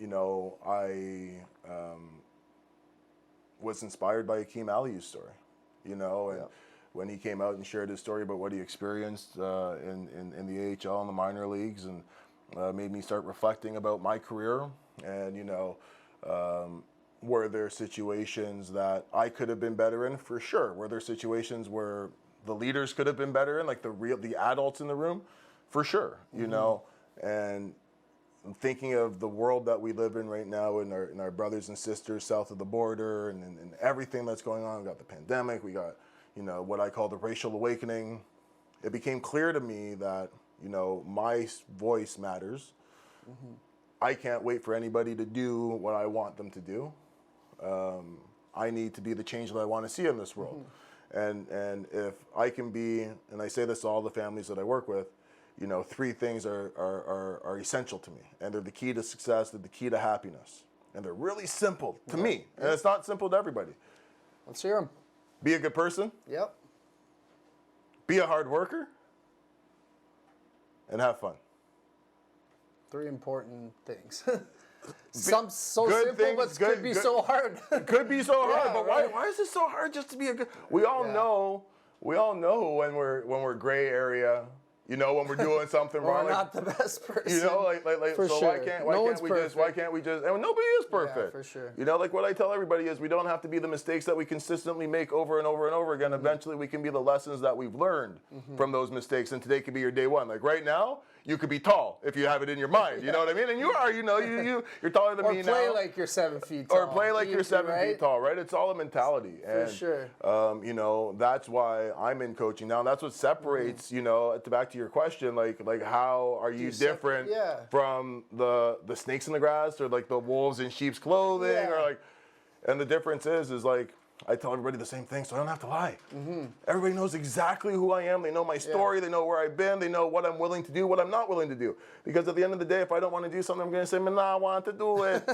you know, I was inspired by Akeem Aliou's story. You know, and when he came out and shared his story about what he experienced in the AHL and the minor leagues, and made me start reflecting about my career. And, you know, were there situations that I could have been better in? For sure. Were there situations where the leaders could have been better in, like the adults in the room? For sure, you know. And thinking of the world that we live in right now, and our brothers and sisters south of the border, and everything that's going on. We got the pandemic. We got, you know, what I call the racial awakening. It became clear to me that, you know, my voice matters. I can't wait for anybody to do what I want them to do. I need to be the change that I want to see in this world. And if I can be, and I say this to all the families that I work with, you know, three things are essential to me, and they're the key to success, they're the key to happiness, and they're really simple to me, and it's not simple to everybody. Let's hear them. Be a good person, Yep. be a hard worker, and have fun. 3 important things. Some so good simple, things, but good- could be good- so hard. It could be so hard, Yeah, but right. why is it so hard just to be a good? We all know when we're gray area. You know, when we're doing something We're wrong. not the best person. You know, like For so sure. why can't No we one's perfect. and nobody is perfect. for sure. You know, like what I tell everybody is we don't have to be the mistakes that we consistently make over and over and over again. Eventually we can be the lessons that we've learned from those mistakes, and today could be your day one. Like right now, you could be tall if you have it in your mind. You know what I mean? And you are, you know, you're taller than Or me play now. like you're 7 feet tall. Or play like you're 7 right? feet tall, right? It's all a mentality. For sure. You know, that's why I'm in coaching now. That's what separates, you know, back to your question, like how are you different from the snakes in the grass, or like the wolves in sheep's clothing, Yeah. or like, and the difference is like, I tell everybody the same thing, so I don't have to lie. Everybody knows exactly who I am. They know my story. They know where I've been. They know what I'm willing to do, what I'm not willing to do. Because at the end of the day, if I don't want to do something, I'm going to say, "Man, I want to do it.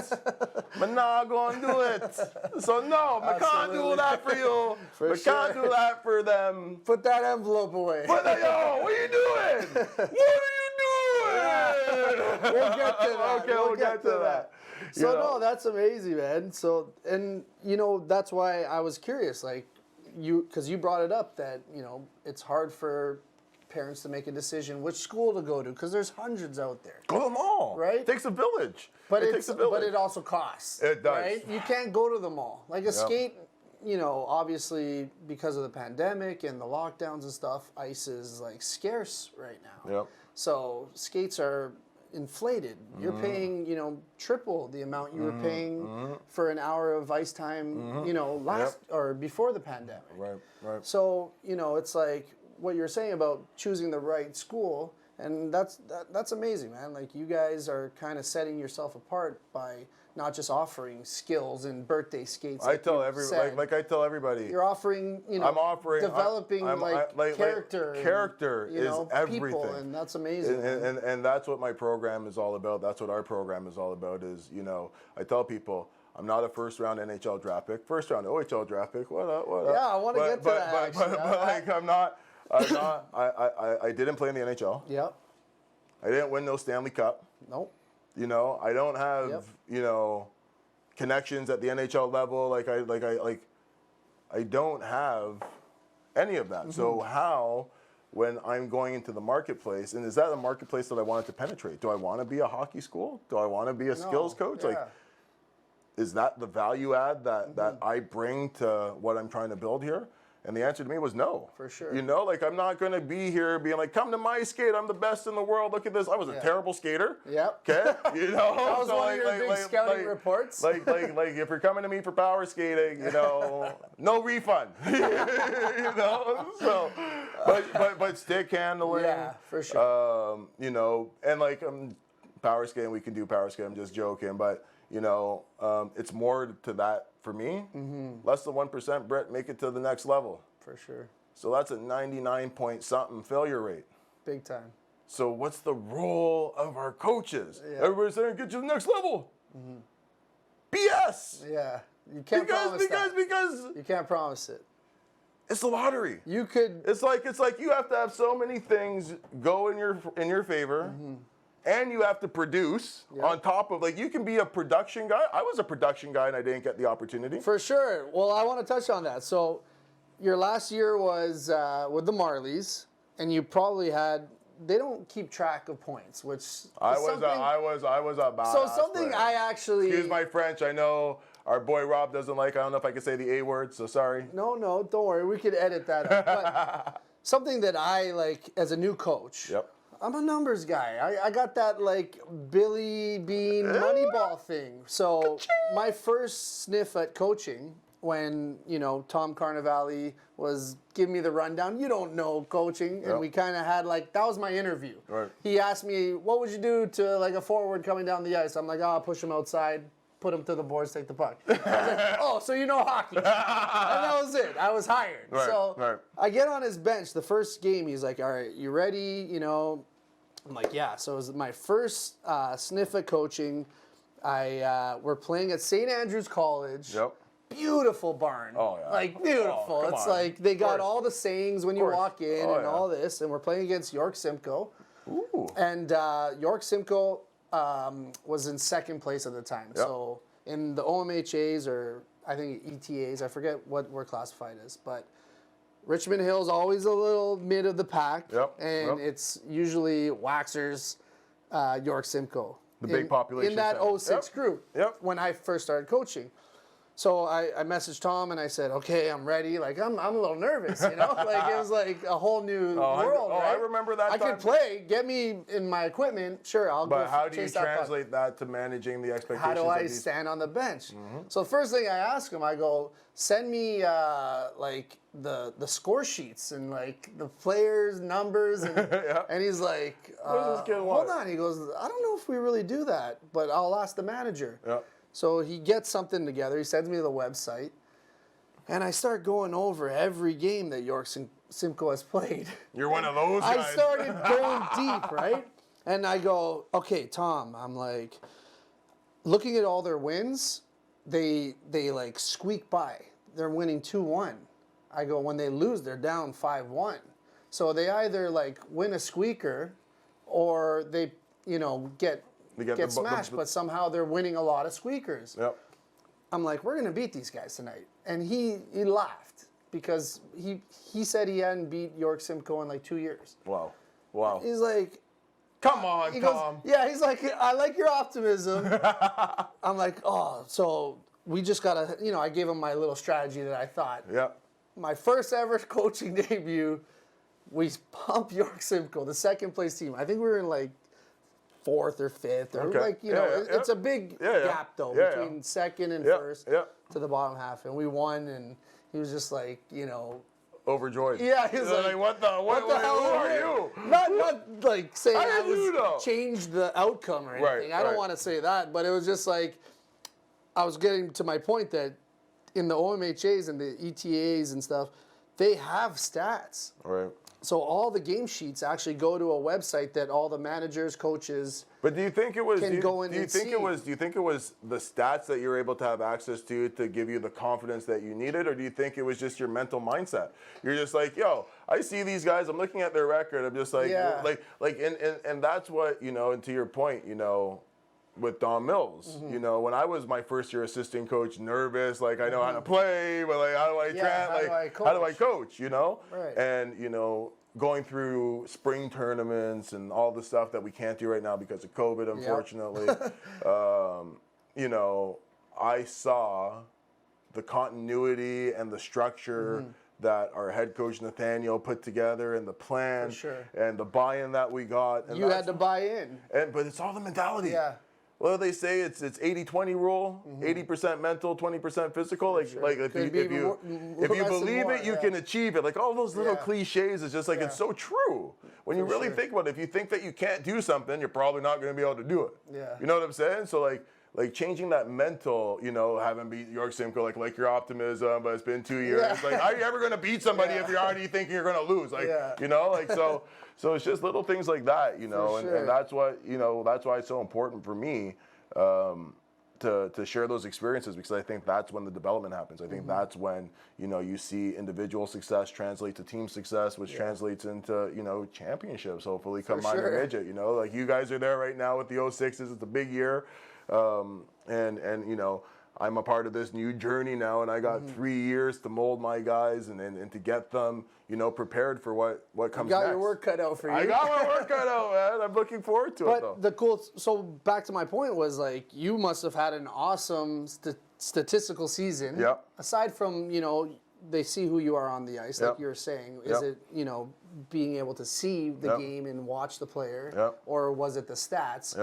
Man, not going to do it." So no, I can't do that for you. I can't do that for them. Put that envelope away. But yo, what are you doing? What are you doing? We'll get to that. Okay, we'll get to that. So no, that's amazing, man. So, and that's why I was curious, like because you brought it up that it's hard for parents to make a decision which school to go to because there's hundreds out there. Go to them all. Right? It takes a village. But it takes a village. But it also costs. It does. Right? You can't go to them all. Like a skate, obviously because of the pandemic and the lockdowns and stuff, ice is like scarce right now. Yep. So skates are inflated. You're paying, triple the amount you were paying for an hour of ice time, last or before the pandemic. Right. So, it's like what you're saying about choosing the right school, and that's amazing, man. Like you guys are kind of setting yourself apart by not just offering skills and birthday skates. I tell everybody, like I tell everybody, you're offering, I'm offering developing character. Character is everything, people, and that's amazing. And that's what my program is all about. That's what our program is all about. Is I tell people, I'm not a first round NHL draft pick, first round OHL draft pick. What up? Yeah, I want to get to that. But like I'm not. I didn't play in the NHL. Yep. I didn't win no Stanley Cup. Nope. I don't have connections at the NHL level. I don't have any of that. So how, when I'm going into the marketplace, and is that a marketplace that I wanted to penetrate? Do I want to be a hockey school? Do I want to be a skills coach? Yeah. Is that the value add that I bring to what I'm trying to build here? And the answer to me was no. For sure. I'm not going to be here being like, come to my skate. I'm the best in the world. Look at this. I was a terrible skater. Yep. Okay. That was one of your big scouting reports. Like if you're coming to me for power skating, no refund. So, but stick handling. Yeah, for sure. And power skating, we can do power skating. I'm just joking, but it's more to that for me. Less than 1%, Brett, make it to the next level. For sure. So that's a 99 point something failure rate. Big time. So what's the role of our coaches? Yeah. Everybody's saying, get you to the next level. BS. Yeah. You can't promise that. Because you can't promise it. it's the lottery. You could. It's like you have to have so many things go in your favor. And you have to produce on top of, you can be a production guy. I was a production guy and I didn't get the opportunity. For sure. Well, I want to touch on that. So your last year was with the Marlies, and you probably they don't keep track of points, which I was a badass So something player. I actually... Excuse my French. I know our boy Rob doesn't like, I don't know if I can say the A word, so sorry. No, don't worry. We could edit that out. But something that I, as a new coach... Yep. I'm a numbers guy. I got that Billy Bean Moneyball thing. So my first sniff at coaching when, Tom Carnevale was giving me the rundown. You don't know coaching. And we kind of had that was my interview. Right. He asked me, what would you do to a forward coming down the ice? I'm like, I'll push him outside, put him to the boards, take the puck. I was like, oh, so you know hockey. And that was it. I was hired. Right. I get on his bench. The first game, he's like, all right, you ready? I'm like, yeah. So it was my first sniff at coaching. We're playing at St. Andrews College. Yep. Beautiful barn. Oh, yeah. Beautiful. Oh, it's they got all the sayings when you walk in and yeah. all this. And we're playing against York Simcoe. Ooh. And York Simcoe was in second place at the time. Yep. So in the OMHAs or I think ETAs, I forget what we're classified as, but Richmond Hill's always a little mid of the pack, and it's usually Waxers, York Simcoe. The big population in that center. 06 group when I first started coaching. So I messaged Tom and I said, okay, I'm ready. I'm a little nervous, it was a whole new world, right? I remember that I time. could play, get me in my equipment, sure, I'll go But how do you chase that puck. translate that to managing the expectations? How do I stand on the bench? So the first thing I ask him, I go, send me the score sheets and the players' numbers, and, and he's like, hold on. He goes, I don't know if we really do that, but I'll ask the manager. Yeah. So he gets something together. He sends me the website. And I start going over every game that York Simcoe has played. You're one of those guys. I started going deep, right? And I go, okay, Tom, I'm like, looking at all their wins, they like squeak by. They're winning 2-1. I go, when they lose, they're down 5-1. So they either like win a squeaker or they, get smashed, but somehow they're winning a lot of squeakers. Yep. I'm like, we're going to beat these guys tonight. And he laughed because he said he hadn't beat York Simcoe in like 2 years. Wow. He's like, come on, he Tom. goes, yeah, he's like, I like your optimism. I'm like, oh, so we just got to, I gave him my little strategy that I thought. Yeah. My first ever coaching debut, we pumped York Simcoe, the second place team. I think we were in like 4th or 5th, or it's a big gap though between second and first to the bottom half, and we won. And he was just like, overjoyed. Yeah, he was like, what the hell are you? Not like saying How did you know? Changed the outcome or anything. I don't want to say that, but it was just like I was getting to my point that in the OMHAs and the ETAs and stuff, they have stats. Right. So all the game sheets actually go to a website that all the managers, coaches. But do you think it was? Do you think it was the stats that you were able to have access to give you the confidence that you needed, or do you think it was just your mental mindset? You're just like, yo, I see these guys. I'm looking at their record. I'm just like, and that's what and to your point, with Don Mills, when I was my first year assistant coach, nervous, like I know how to play, but like how do I coach, Right. And going through spring tournaments and all the stuff that we can't do right now because of COVID, unfortunately, I saw the continuity and the structure that our head coach Nathaniel put together, and the plan, and the buy-in that we got. And you had to buy in, but it's all the mentality. Yeah. Well, they say it's 80-20 rule, 80% mental, 20% physical. If you believe it, you can achieve it. Like all those little cliches, it's just like it's so true. When you really think about it, if you think that you can't do something, you're probably not going to be able to do it. Yeah. You know what I'm saying? So like changing that mental, having beat York Simcoe, like your optimism, but it's been 2 years. Yeah. Like, how are you ever going to beat somebody if you're already thinking you're going to lose? So it's just little things like that, and that's what, that's why it's so important for me to share those experiences, because I think that's when the development happens. I think that's when, you see individual success translate to team success, which translates into, championships, hopefully come minor midget, like you guys are there right now with the 06s. It's a big year. And I'm a part of this new journey now, and I got 3 years to mold my guys and to get them, prepared for what comes next. You got your work cut out for you. I got my work cut out, man. I'm looking forward to it, though. But so back to my point was, like, you must have had an awesome statistical season. Yep. Aside from, they see who you are on the ice, like you were saying. Is it, being able to see the game and watch the player, or was it the stats?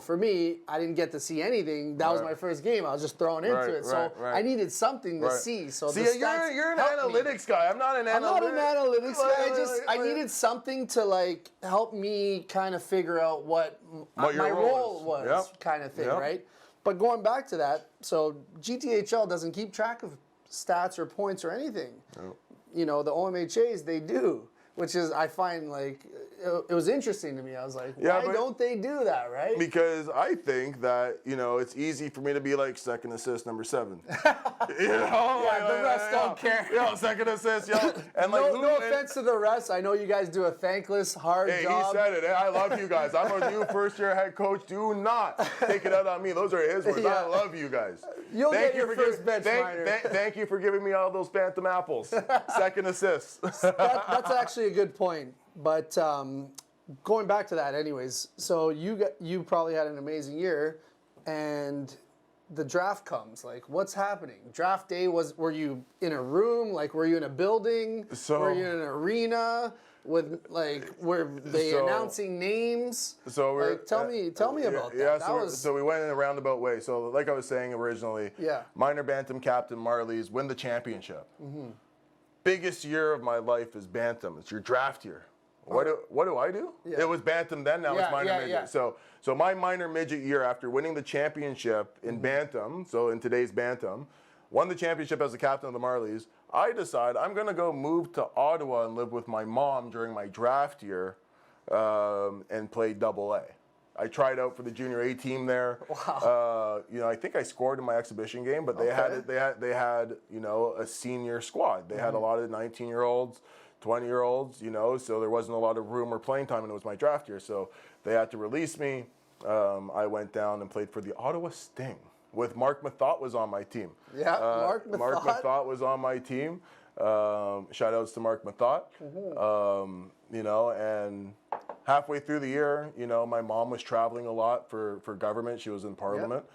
For me, I didn't get to see anything. That was my first game. I was just thrown into it, so I needed something to see. So you're an analytics guy. I'm not an analytics. I'm not an analytics guy. I needed something to like help me kind of figure out what my role was, kind of thing, right? But going back to that, so GTHL doesn't keep track of stats or points or anything. The OMHAs, they do. Which is, I find, like, it was interesting to me. I was like, why don't they do that, right? Because I think that, it's easy for me to be like second assist, number 7. The rest don't care. Second assist, And no offense to the rest. I know you guys do a thankless, hard job. He said it. I love you guys. I'm a new first-year head coach. Do not take it out on me. Those are his words. I love you guys. You'll get your first bench minor. Thank you for giving me all those Bantam apples. Second assist. That's actually a good point. But going back to that anyways, so you probably had an amazing year, and the draft comes. Like, what's happening? Draft day, were you in a room? Like, were you in a building? Were you in an arena? Were they announcing names? So tell me about that. So we went in a roundabout way. So like I was saying originally, minor bantam captain Marlies win the championship. Biggest year of my life is bantam. It's your draft year. What do I do? It was bantam then. Now it's minor midget. So my minor midget year after winning the championship in bantam, so in today's bantam, won the championship as the captain of the Marlies. I decide I'm going to go move to Ottawa and live with my mom during my draft year and play Double A. I tried out for the junior A team there. Wow. I think I scored in my exhibition game, but they had a senior squad. They had a lot of 19-year-olds, 20-year-olds, so there wasn't a lot of room or playing time, and it was my draft year. So they had to release me. I went down and played for the Ottawa Sting with Mark Mathot was on my team. Yeah, Mark Mathot. Mark Mathot was on my team. Shout outs to Mark Mathot. And halfway through the year, my mom was traveling a lot for government. She was in Parliament.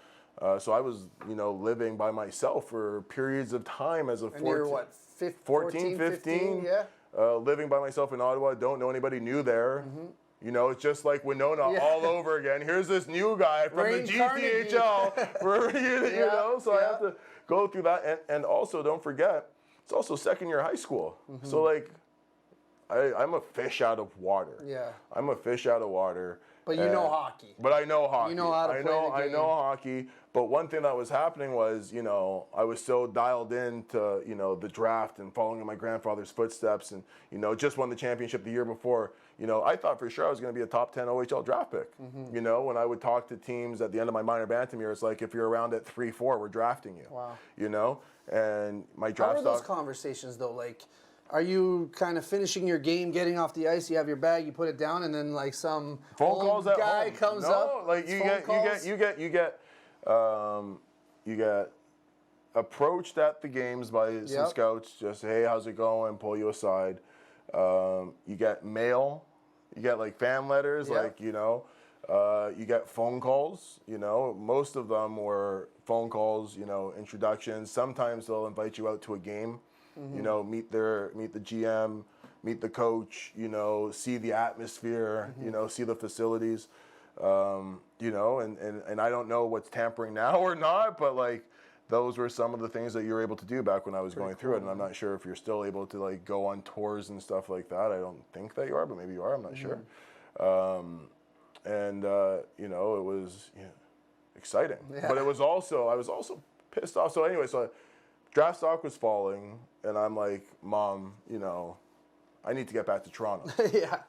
So I was, living by myself for periods of time as a 14, you're what, 14, 15? Yeah. Living by myself in Ottawa, don't know anybody new there. It's just like Winona all over again. Here's this new guy from Rane the GCHL. So I have to go through that. And also, don't forget, it's also second year high school. So, I'm a fish out of water. Yeah. I'm a fish out of water. But you know hockey. But I know hockey. You know how to play the game. I know hockey. But one thing that was happening was, I was so dialed into, the draft and following in my grandfather's footsteps and, just won the championship the year before. I thought for sure I was going to be a top 10 OHL draft pick. When I would talk to teams at the end of my minor bantam year, it's like, if you're around at 3-4, we're drafting you. Wow. And my draft How are those conversations, though? Like, are you kind of finishing your game, getting off the ice, you have your bag, you put it down, and then like some phone calls at guy home. comes up? Like you get approached at the games by some scouts, just, hey, how's it going? Pull you aside. You get mail, you get like fan letters, you get phone calls, most of them were phone calls, introductions. Sometimes they'll invite you out to a game. Meet the GM, meet the coach, see the atmosphere, see the facilities, and I don't know what's tampering now or not, but like those were some of the things that you were able to do back when I was going through it, and I'm not sure if you're still able to like go on tours and stuff like that. I don't think that you are, but maybe you are. I'm not sure. It was exciting, but I was also pissed off. So anyway, draft stock was falling, and I'm like, Mom, I need to get back to Toronto.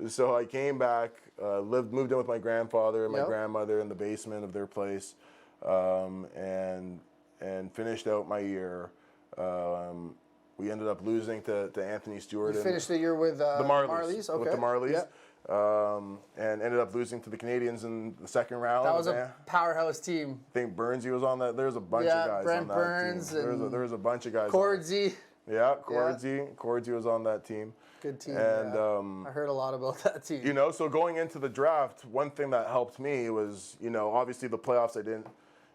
So I came back, moved in with my grandfather and my grandmother in the basement of their place, and finished out my year. We ended up losing to Anthony Stewart. You finished the year with the Marlies? Okay. With the Marlies. And ended up losing to the Canadians in the second round. That was a powerhouse team. I think Burnsy was on that. There's a bunch of guys Brent on that Burns team. There was a bunch of guys. Cordsy. Cordsy was on that team. Good team. And I heard a lot about that team. So going into the draft, one thing that helped me was, obviously the playoffs. I didn't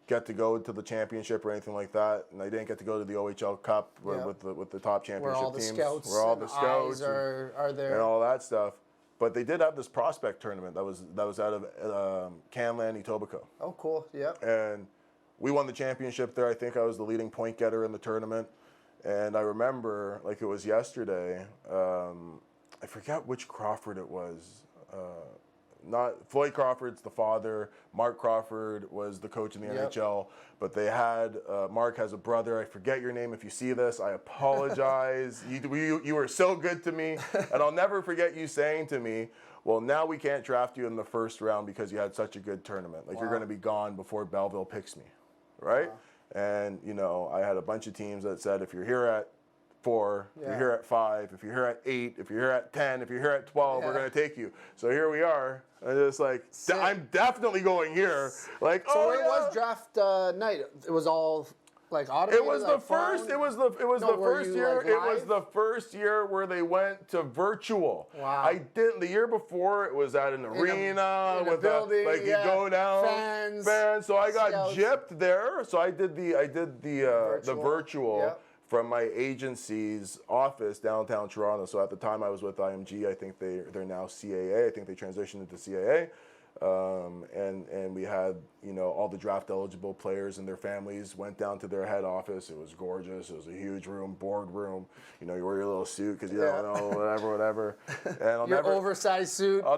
get to go to the championship or anything like that, and I didn't get to go to the OHL Cup with the top championship teams. Where all the scouts are there and all that stuff. But they did have this prospect tournament that was out of Canlan, Etobicoke. Oh, cool. Yeah. And we won the championship there. I think I was the leading point getter in the tournament. And I remember, like it was yesterday, I forget which Crawford it was. Not Floyd Crawford's the father. Mark Crawford was the coach in the NHL. But they had, Mark has a brother. I forget your name if you see this. I apologize. You were so good to me. And I'll never forget you saying to me, well, now we can't draft you in the first round because you had such a good tournament. Like, you're going to be gone before Belleville picks me. Right? Wow. And, I had a bunch of teams that said, if you're here at 4, if you're here at 5, if you're here at 8, if you're here at 10, if you're here at 12, we're going to take you. So here we are. And it's like, I'm definitely going here. Like, so where was draft night? It was all like automated. It was the first. It was the first year. It was the first year where they went to virtual. Wow. I didn't. The year before it was at an arena with a building. You go down. Fans. So I got gypped there. So I did the virtual. Yep. From my agency's office downtown Toronto. So at the time I was with IMG. I think they're now CAA. I think they transitioned into CAA. And we had, all the draft eligible players and their families went down to their head office. It was gorgeous. It was a huge room, boardroom. You wear your little suit because you don't know, whatever. And oversized suit. I'll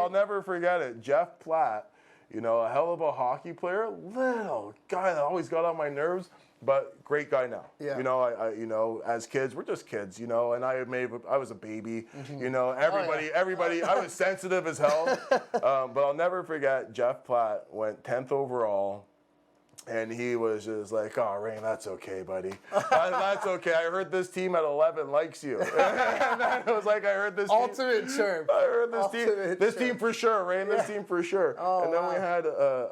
never forget it. Jeff Platt You know, a hell of a hockey player, little guy that always got on my nerves, but great guy now. Yeah. You know, I you know, as kids, we're just kids, you know, and I was a baby, you know, everybody, I was sensitive as hell. But I'll never forget Jeff Platt went 10th overall. And he was just like, "Oh, Rane, that's okay, buddy. That's okay. I heard this team at 11 likes you." And then it was like, I heard this Ultimate chirp. I heard this Ultimate team for sure, Rane. This team for sure. Oh, and then wow. we had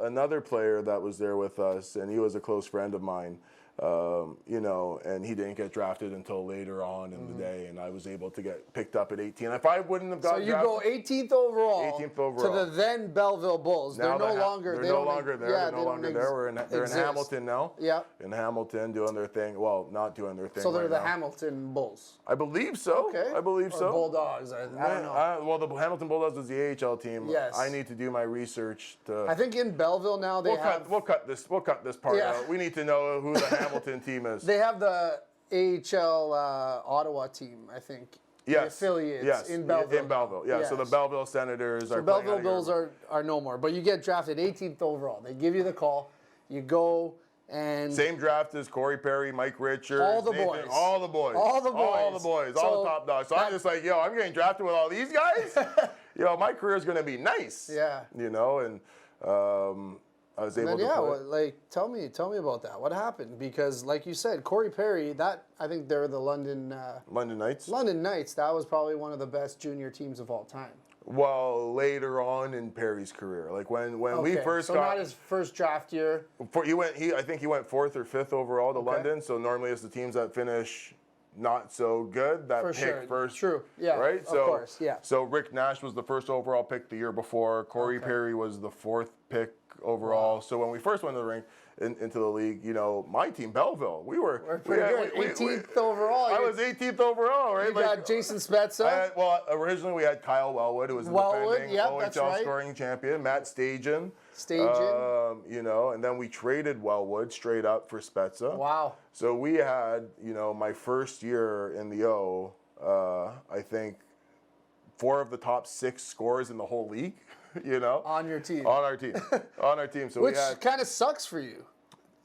another player that was there with us, and he was a close friend of mine. You know, and he didn't get drafted until later on in the day, and I was able to get picked up at 18. If I wouldn't have got So you drafted, go 18th overall, 18th overall. to the then Belleville Bulls. now They're no longer they're no longer there. They're no longer there. They're in exist. Hamilton now. Yeah. In Hamilton, doing their thing. Well, not doing their thing. So they're right the now. Hamilton Bulls. I believe so. Okay. I believe Or so. Bulldogs. I don't know. Well, the Hamilton Bulldogs is the AHL team. Yes. I need to do my research to. I think in Belleville now they have. We'll cut this part Yeah. out. We need to know who the Hamilton team is. They have the AHL Ottawa team, I think. Yes. The affiliates Yes. in Belleville. In Belleville. Yeah. So the Yes. Belleville Senators are. The Belleville playing out of Bills here. are no more, but you get drafted 18th overall. They give you the call. You go and Same draft as Corey Perry, Mike Richards, All the Nathan, boys. all the boys, All the all boys. the boys, So all the top dogs. So I'm just like, yo, I'm getting drafted with all these guys. Yo, my career is gonna be nice. Yeah. You know, and I was able And then, to. yeah, play. well, like tell me about that. What happened? Because like you said, Corey Perry, that I think they're the London London Knights. London Knights. That was probably one of the best junior teams of all time. Well, later on in Perry's career, like when we Okay, first so got, not his first draft year. I think he went 4th or 5th overall to Okay. London. So normally it's the teams that finish not so good that For pick sure. first. True. Yeah, Right. of So course, yeah. So Rick Nash was the first overall pick the year before. Corey Perry was the 4th pick overall. So when we first went to the rink into the league, you know, my team Belleville, we're pretty good. 18th overall. I was 18th overall, right? You got Jason Spezza. Originally we had Kyle Wellwood, who was the Wellwood, defending yep, OHL that's right. scoring champion. Matt Stajan. You know, and then we traded Wellwood straight up for Spezza. Wow. So we had, you know, my first year in the O, I think 4 of the top 6 scorers in the whole league, you know. On your team. On our team. On our team. So Which we had. kind of sucks for you.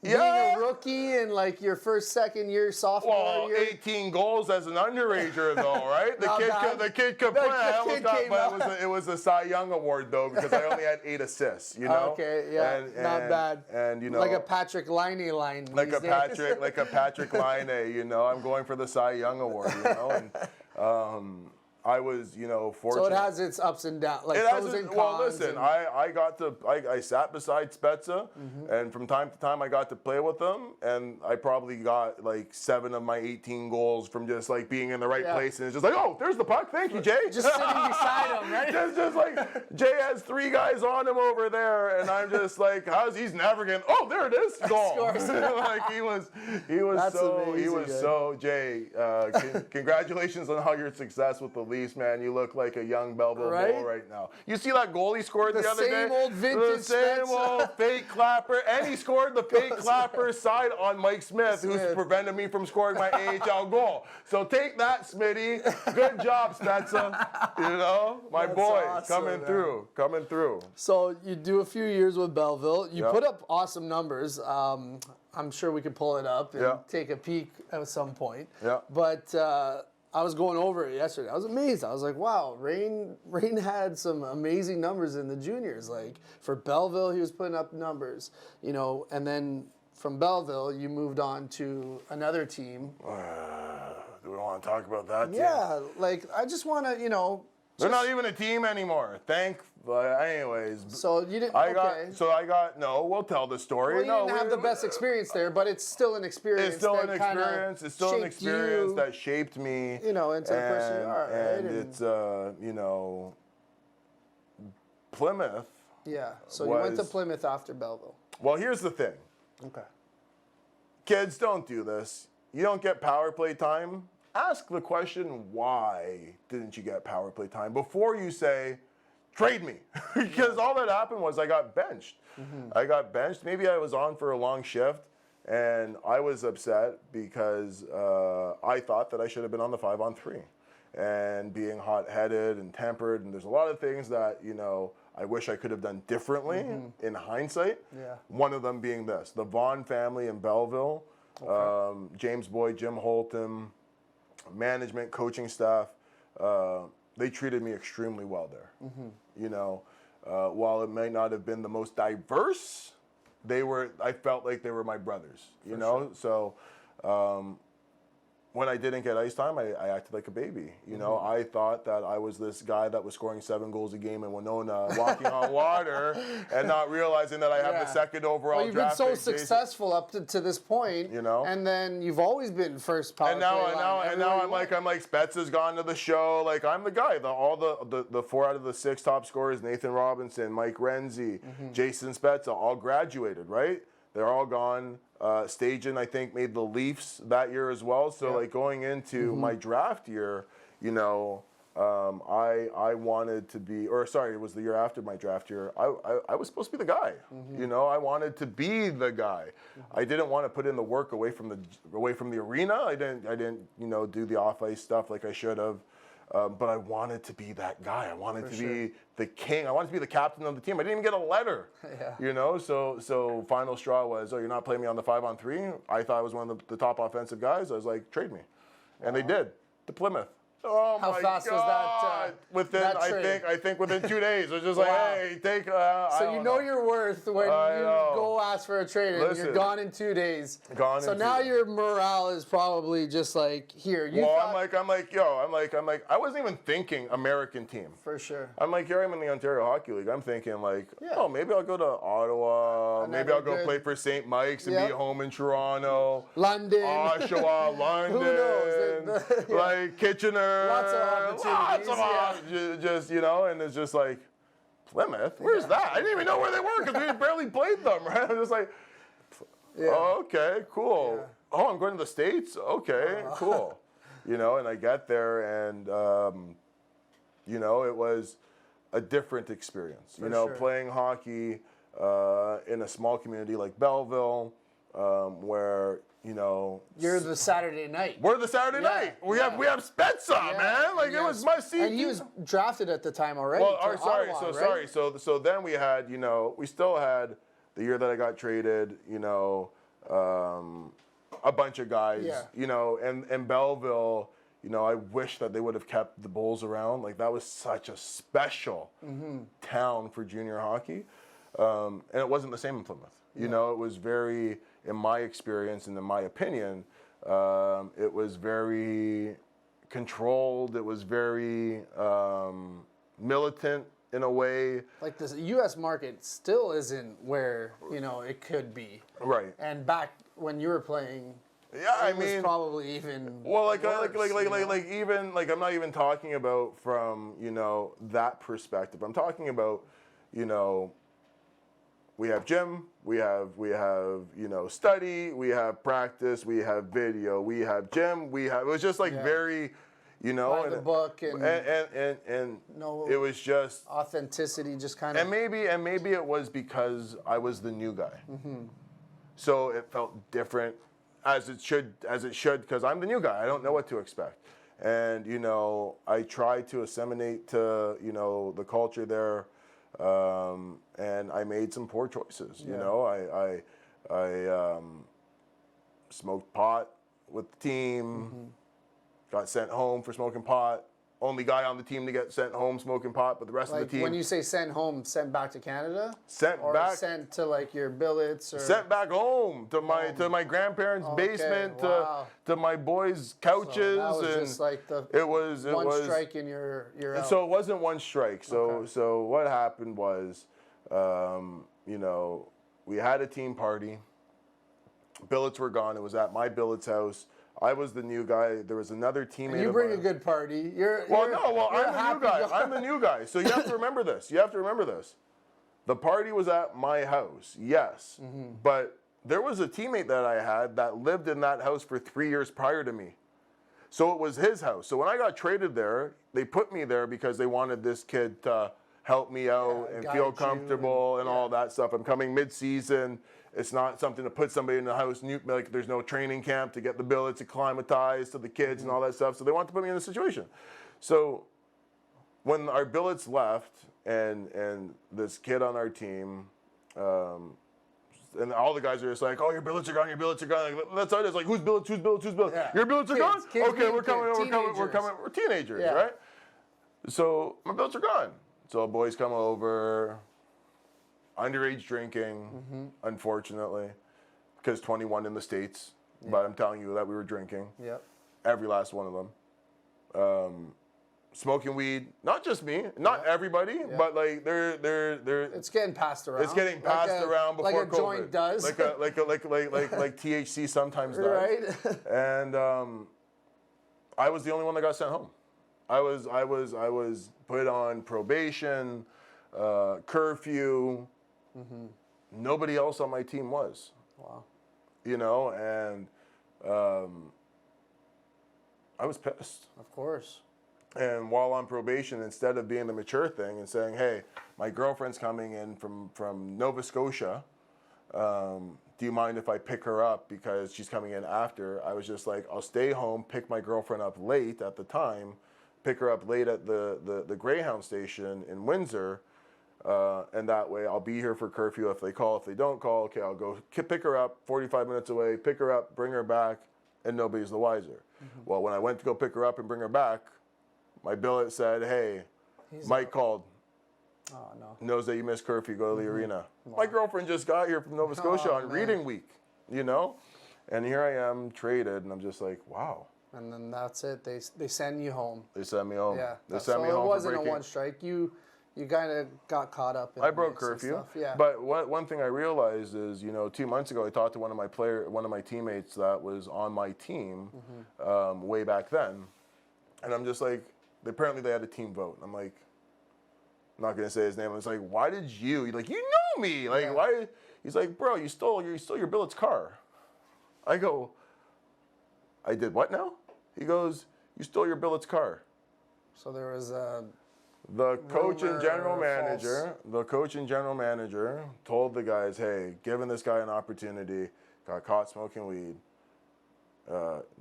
Yeah. Being a rookie and like your second year, sophomore Well, year. 18 goals as an underager, though, right? The Not kid, bad. the kid could The play. I almost kid got, came but out. it was a Cy Young award though because I only had 8 assists. You know. Okay, yeah, not bad. And you know, like a Patrick Liney line. like these a days. Patrick Line, you know. I'm going for the Cy Young award, you know, and I was, you know, fortunate. So it has its ups and downs, like It pros hasn't- and cons. well, listen, I sat beside Spezza, Mm-hmm. and from time to time I got to play with him, and I probably got like 7 of my 18 goals from just like being in the right Yeah. place, and it's just like, oh, there's the puck, thank you, Jay. Just sitting beside him, right? just like Jay has 3 guys on him over there, and I'm just like, he's never getting? Oh, there it is, goal. Scores. Like he was That's amazing, so Jay. Congratulations on all your success with the Leafs, man. You look like a young Belleville Right? Bull right now. You see that goal he scored the other day? same old vintage The same Spezza. old fake clapper, and he scored the fake clapper side on Mike Smith, who's Smith. prevented me from scoring my AHL goal. So take that, Smitty. Good job, Spezza. You know, my That's boy, awesome, man. coming through. So you do a few years with Belleville. You Yeah. put up awesome numbers. I'm sure we could pull it up and Yeah. take a peek at some point. Yeah. But I was going over it yesterday. I was amazed. I was like, wow, Rane had some amazing numbers in the juniors. Like for Belleville, he was putting up numbers, you know, and then from Belleville, you moved on to another team. Do we want to talk about that? team? Yeah, like I just want to, you know. They're not even a team anymore. Anyways. So you didn't. We'll tell the story. Well, you didn't have the best experience there, but it's still an experience. It's still that an kinda experience. It's still an shaped experience you, that shaped me. you know, into the person you are, right? And it's, you know, Plymouth. Yeah. So you went to was- Plymouth after Belleville. Well, here's the thing. Okay. Kids, don't do this. You don't get power play time. Ask the question, why didn't you get power play time before you say, trade me? Because all that happened was I got benched. I got benched. Maybe I was on for a long shift, and I was upset because I thought that I should have been on the 5-on-3. And being hot-headed and tempered, and there's a lot of things that, you know, I wish I could have done differently in hindsight. Yeah. One of them being this, the Vaughn family in Belleville, James Boyd, Jim Holton, management, coaching staff, they treated me extremely well there. You know, while it may not have been the most diverse, I felt like they were my brothers, you know? Sure. So when I didn't get ice time, I acted like a baby. You know, I thought that I was this guy that was scoring 7 goals a game in Winona, walking on water, and not realizing that I have the second overall well, you've draft been so pick, successful up to this point, you know, and then you've always been first power and now, play line and now everywhere I'm like Spets has gone to the show. Like I'm the guy. All the 4 out of the 6 top scorers: Nathan Robinson, Mike Renzi, Jason Spezza, all graduated. Right? They're all gone. Stajan, I think, made the Leafs that year as well. So, like, going into my draft year, you know, I wanted to be, or sorry, it was the year after my draft year. I was supposed to be the guy. You know, I wanted to be the guy. I didn't want to put in the work away from the arena. I didn't, you know, do the off ice stuff like I should have. But I wanted to be that guy. I wanted to be the king. I wanted to be the captain of the team. I didn't even get a letter. You know, so final straw was, oh, you're not playing me on the 5-on-3? I thought I was one of the top offensive guys. I was like, trade me. And they did, to Plymouth. Oh How my fast God. was that? Within, that I think within 2 days. It was just like, hey, take. So you know your worth when you go ask for a trade, and Listen, you're gone in 2 days. Gone so in now 2 days. your morale is probably just like here. You Well, thought, I'm like, I wasn't even thinking American team. for sure. I'm like, here I'm in the Ontario Hockey League. I'm thinking like, oh, maybe I'll go to Ottawa. Maybe I'll go play for St. Mike's and be home in Toronto. London. Oshawa, London. Who knows? Like Kitchener. Lots of opportunities. Just, you know, and it's just like, Plymouth? Where's that? I didn't even know where they were because we barely played them, right? I'm just like, oh, okay, cool. Yeah. Oh, I'm going to the States? Okay, cool. You know, and I get there and, you know, it was a different experience. You know, playing hockey in a small community like Belleville, where, you know, You're the Saturday night. we're the Saturday night. We have Spezza, man. Like it was my seat. And he was drafted at the time already. Well, to Ottawa, right? So then we had, you know, we still had the year that I got traded, you know, a bunch of guys, you know, and Belleville, you know, I wish that they would have kept the Bulls around. Like that was such a special town for junior hockey. And it wasn't the same in Plymouth. You know, it was very, in my experience and in my opinion, it was very controlled. It was very militant in a way. Like the U.S. market still isn't where, you know, it could be. Right. And back when you were playing, it was probably even well, like worse, even like I'm not even talking about from, you know, that perspective. I'm talking about, you know, we have gym, we have you know, study, we have practice, we have video, we have gym, it was just like very, you know, by the book and no it was just authenticity, just kind of. and maybe it was because I was the new guy, so it felt different, as it should because I'm the new guy. I don't know what to expect, and you know, I tried to assimilate to, you know, the culture there. And I made some poor choices. You know, I smoked pot with the team, got sent home for smoking pot. Only guy on the team to get sent home smoking pot, but the rest of the team. When you say sent home, sent back to Canada? Sent back. Sent to like your billets? Or? Sent back home to my grandparents' basement, to my boys' couches. So that was and just like the it was one strike in your out. So it wasn't one strike. So what happened was, you know, we had a team party. Billets were gone. It was at my Billets house. I was the new guy. There was another teammate. And you bring a good party. I'm the new guy. I'm the new guy. So you have to remember this. The party was at my house, yes. But there was a teammate that I had that lived in that house for 3 years prior to me. So it was his house. So when I got traded there, they put me there because they wanted this kid to help me out and feel comfortable and all that stuff. I'm coming mid-season. It's not something to put somebody in the house, like there's no training camp to get the billets acclimatized to the kids and all that stuff. So they want to put me in a situation. So when our billets left, and this kid on our team, and all the guys are just like, oh, your billets are gone, your billets are gone. Like, that's how it is. Like, whose billets? Yeah. Your billets are gone? Kids Okay, we're coming. teenagers. We're teenagers, Yeah. right? So my billets are gone. So boys come over, underage drinking, unfortunately, because 21 in the States. Yeah. But I'm telling you that we were drinking. Yep. Every last one of them. Smoking weed, not just me, not everybody, but like they're. It's getting passed around. It's getting passed around before like a COVID. joint does. Like THC sometimes does. Right. And I was the only one that got sent home. I was put on probation, curfew. Nobody else on my team was. Wow. You know, and I was pissed. Of course. And while on probation, instead of being the mature thing and saying, hey, my girlfriend's coming in from Nova Scotia, do you mind if I pick her up because she's coming in after? I was just like, I'll stay home, pick my girlfriend up late at the time, pick her up late at the Greyhound station in Windsor, and that way I'll be here for curfew if they call. If they don't call, okay, I'll go pick her up 45 minutes away, pick her up, bring her back, and nobody's the wiser. Well, when I went to go pick her up and bring her back, my billet said, hey, Mike called. Oh, no. Knows that you missed curfew, go to the arena. Wow. My girlfriend just got here from Nova Scotia on reading week, you know? And here I am, traded, and I'm just like, wow. And then that's it. They send you home. They sent me home. Yeah. They sent me home. So it wasn't for a one strike. You kind of got caught up in I broke mix and curfew. stuff. Yeah. But one thing I realized is, 2 months ago, I talked to one of my teammates that was on my team way back then. And I'm just like, apparently they had a team vote. And I'm like, I'm not gonna say his name. I was like, why did you? He's like, you know me. Like, why? He's like, bro, you stole your billet's car. I go, I did what now? He goes, you stole your billet's car. So there was the coach and general manager told the guys, hey, giving this guy an opportunity, got caught smoking weed.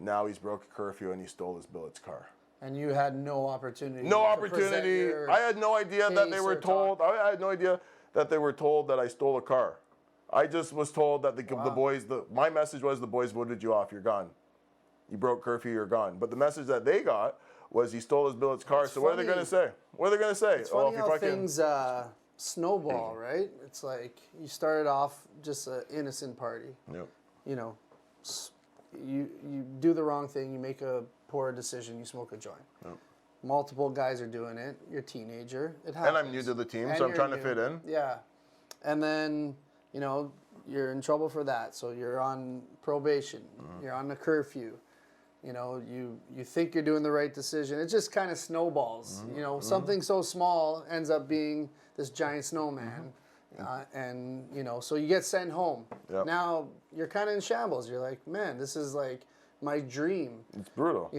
Now he's broke a curfew and he stole his billet's car. And you had no opportunity. No opportunity. I had no idea that they were told. I had no idea that they were told that I stole a car. I just was told that the boys. My message was the boys voted you off. You're gone. You broke curfew. You're gone. But the message that they got was he stole his billet's car. So what are they going to say? What are they going to say? It's funny how things snowball, right? It's like you started off just an innocent party. Yep. You know, you do the wrong thing. You make a poor decision, you smoke a joint. Yep. Multiple guys are doing it. You're a teenager. It happens. And I'm new to the team, so I'm trying to fit in. Yeah. And then, you're in trouble for that. So you're on probation. You're on the curfew. You think you're doing the right decision. It just kind of snowballs. Something so small ends up being this giant snowman. And, so you get sent home. Yep. Now you're kind of in shambles. You're like, man, this is like my dream. It's brutal.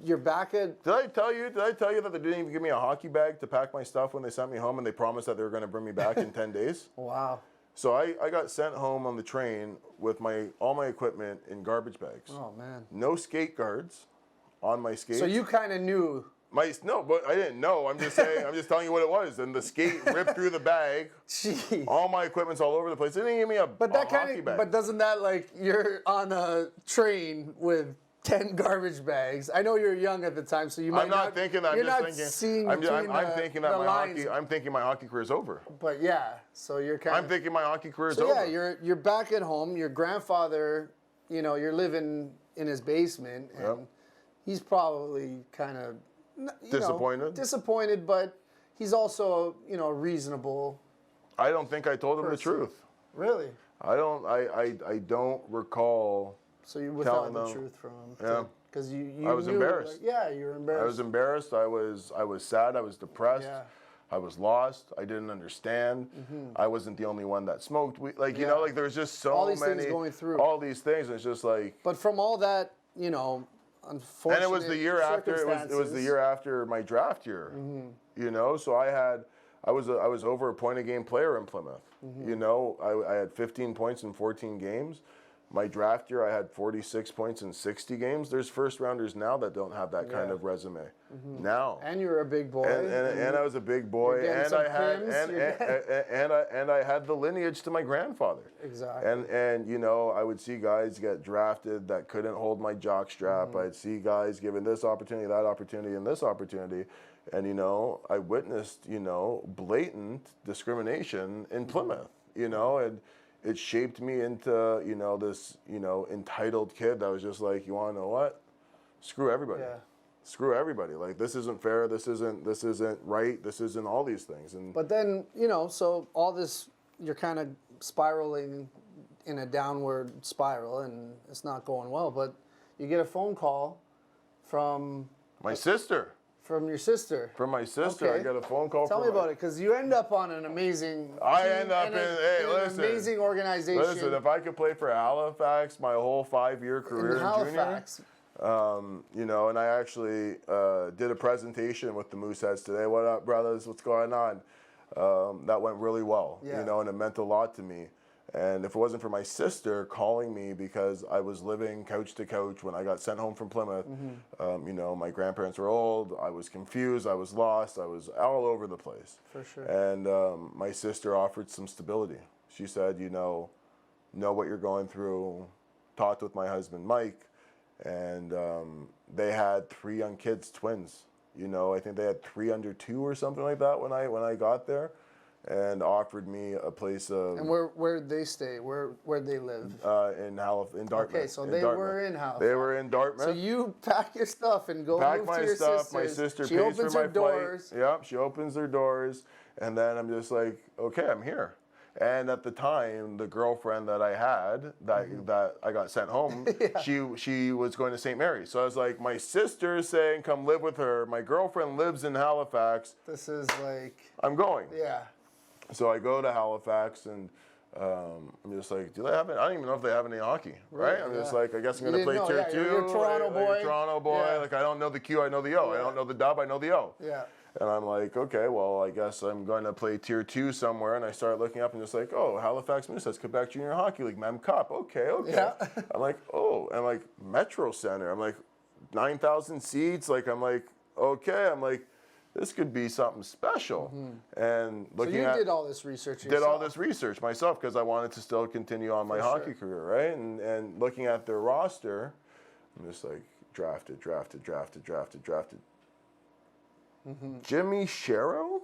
You're back at. Did I tell you that they didn't even give me a hockey bag to pack my stuff when they sent me home, and they promised that they were going to bring me back in 10 days? Wow. So I got sent home on the train with all my equipment in garbage bags. Oh man. No skate guards on my skates. So you kind of knew. No, but I didn't know. I'm just saying. I'm just telling you what it was. And the skate ripped through the bag. Jeez. All my equipment's all over the place. They didn't give me a hockey bag. But doesn't that you're on a train with 10 garbage bags? I know you're young at the time, so you might not. I'm not thinking that. I'm thinking my hockey career is over. But yeah, so you're kind of. I'm thinking my hockey career is over. Yeah, you're back at home. Your grandfather, you're living in his basement, and he's probably kind of. Disappointed, but he's also, reasonable. I don't think I told him the truth. Really? I don't recall. So you withheld the truth from him. Yeah. Because you I was embarrassed. You were embarrassed. I was embarrassed. I was sad. I was depressed. Yeah. I was lost. I didn't understand. I wasn't the only one that smoked. There was just so many. All these things going through. All these things. And it's just like. But from all that, unfortunate. And it was the year after. It was the year after my draft year. So I was over a point a game player in Plymouth. I had 15 points in 14 games. My draft year, I had 46 points in 60 games. There's first rounders now that don't have that kind of resume. Now. And you're a big boy. And I was a big boy, and I had and I had the lineage to my grandfather. Exactly. And you know, I would see guys get drafted that couldn't hold my jock strap. I'd see guys given this opportunity, that opportunity, and this opportunity. And you know, I witnessed, you know, blatant discrimination in Plymouth, you know, and it shaped me into, you know, this, you know, entitled kid that was just like, you want to know what? Screw everybody. Yeah. Screw everybody. Like, this isn't fair. This isn't right. This isn't all these things. And but then, you know, so all this, you're kind of spiraling in a downward spiral, and it's not going well. But you get a phone call from my sister. From your sister. From my sister, Okay. I got a phone call. Tell me about it, because you end up on an amazing. I team end up and in an amazing organization. Listen, if I could play for Halifax my whole 5-year career in Halifax. junior, you know, and I actually did a presentation with the Mooseheads today. What up, brothers? What's going on? That went really well, you know, and it meant a lot to me. And if it wasn't for my sister calling me because I was living couch to couch when I got sent home from Plymouth, you know, my grandparents were old, I was confused, I was lost, I was all over the place. For sure. And my sister offered some stability. She said, you know what you're going through. Talked with my husband, Mike, and they had 3 young kids, twins. You know, I think they had 3 under 2 or something like that when I got there. And offered me a place of. And where'd they stay? Where'd they live? In Dartmouth. Okay, so they were in Halifax. They were in Dartmouth. So you pack your stuff and go Pack move my to your stuff. sister's. My sister she pays opens for my her doors. flight. Yep, she opens her doors, and then I'm just like, okay, I'm here. And at the time, the girlfriend that I had, that I got sent home, she was going to St. Mary's. So I was like, my sister's saying, come live with her. My girlfriend lives in Halifax. This is like. I'm going. Yeah. So I go to Halifax, and I'm just like, do they have it? I don't even know if they have any hockey, right? I'm just like, I guess I'm going to play tier 2. You're a Toronto boy. Like a Toronto boy. Yeah. Like, I don't know the Q, I know the O. I don't know the dub, I know the O. Yeah. And I'm like, okay, well, I guess I'm going to play tier 2 somewhere. And I start looking up and just like, oh, Halifax Mooseheads, Quebec Junior Hockey League, Mem Cup. Okay. Yeah. I'm like, oh, and I'm like, Metro Center. I'm like, 9,000 seats. Like, I'm like, okay. I'm like, this could be something special. And looking So you did all this research yourself. Did all this research myself because I wanted to still continue on my hockey career, right? And looking at their roster, I'm just like, drafted. Jimmy Sherrill?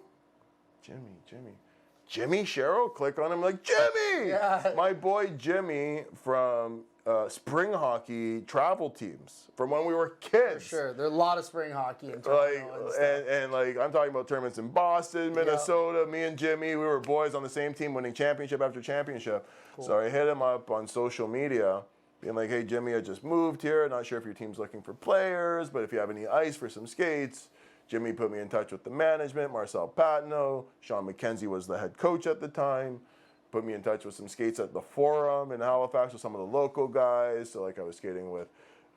Jimmy Sherrill? Click on him like, Jimmy! Yeah. My boy Jimmy from spring hockey travel teams from when we were kids. For sure. There's a lot of spring hockey in Toronto. And like, I'm talking about tournaments in Boston, Minnesota. Me and Jimmy, we were boys on the same team winning championship after championship. Cool. So I hit him up on social media being like, hey, Jimmy, I just moved here. Not sure if your team's looking for players, but if you have any ice for some skates. Jimmy put me in touch with the management, Marcel Patnaud. Sean McKenzie was the head coach at the time. Put me in touch with some skates at the Forum in Halifax with some of the local guys. So like I was skating with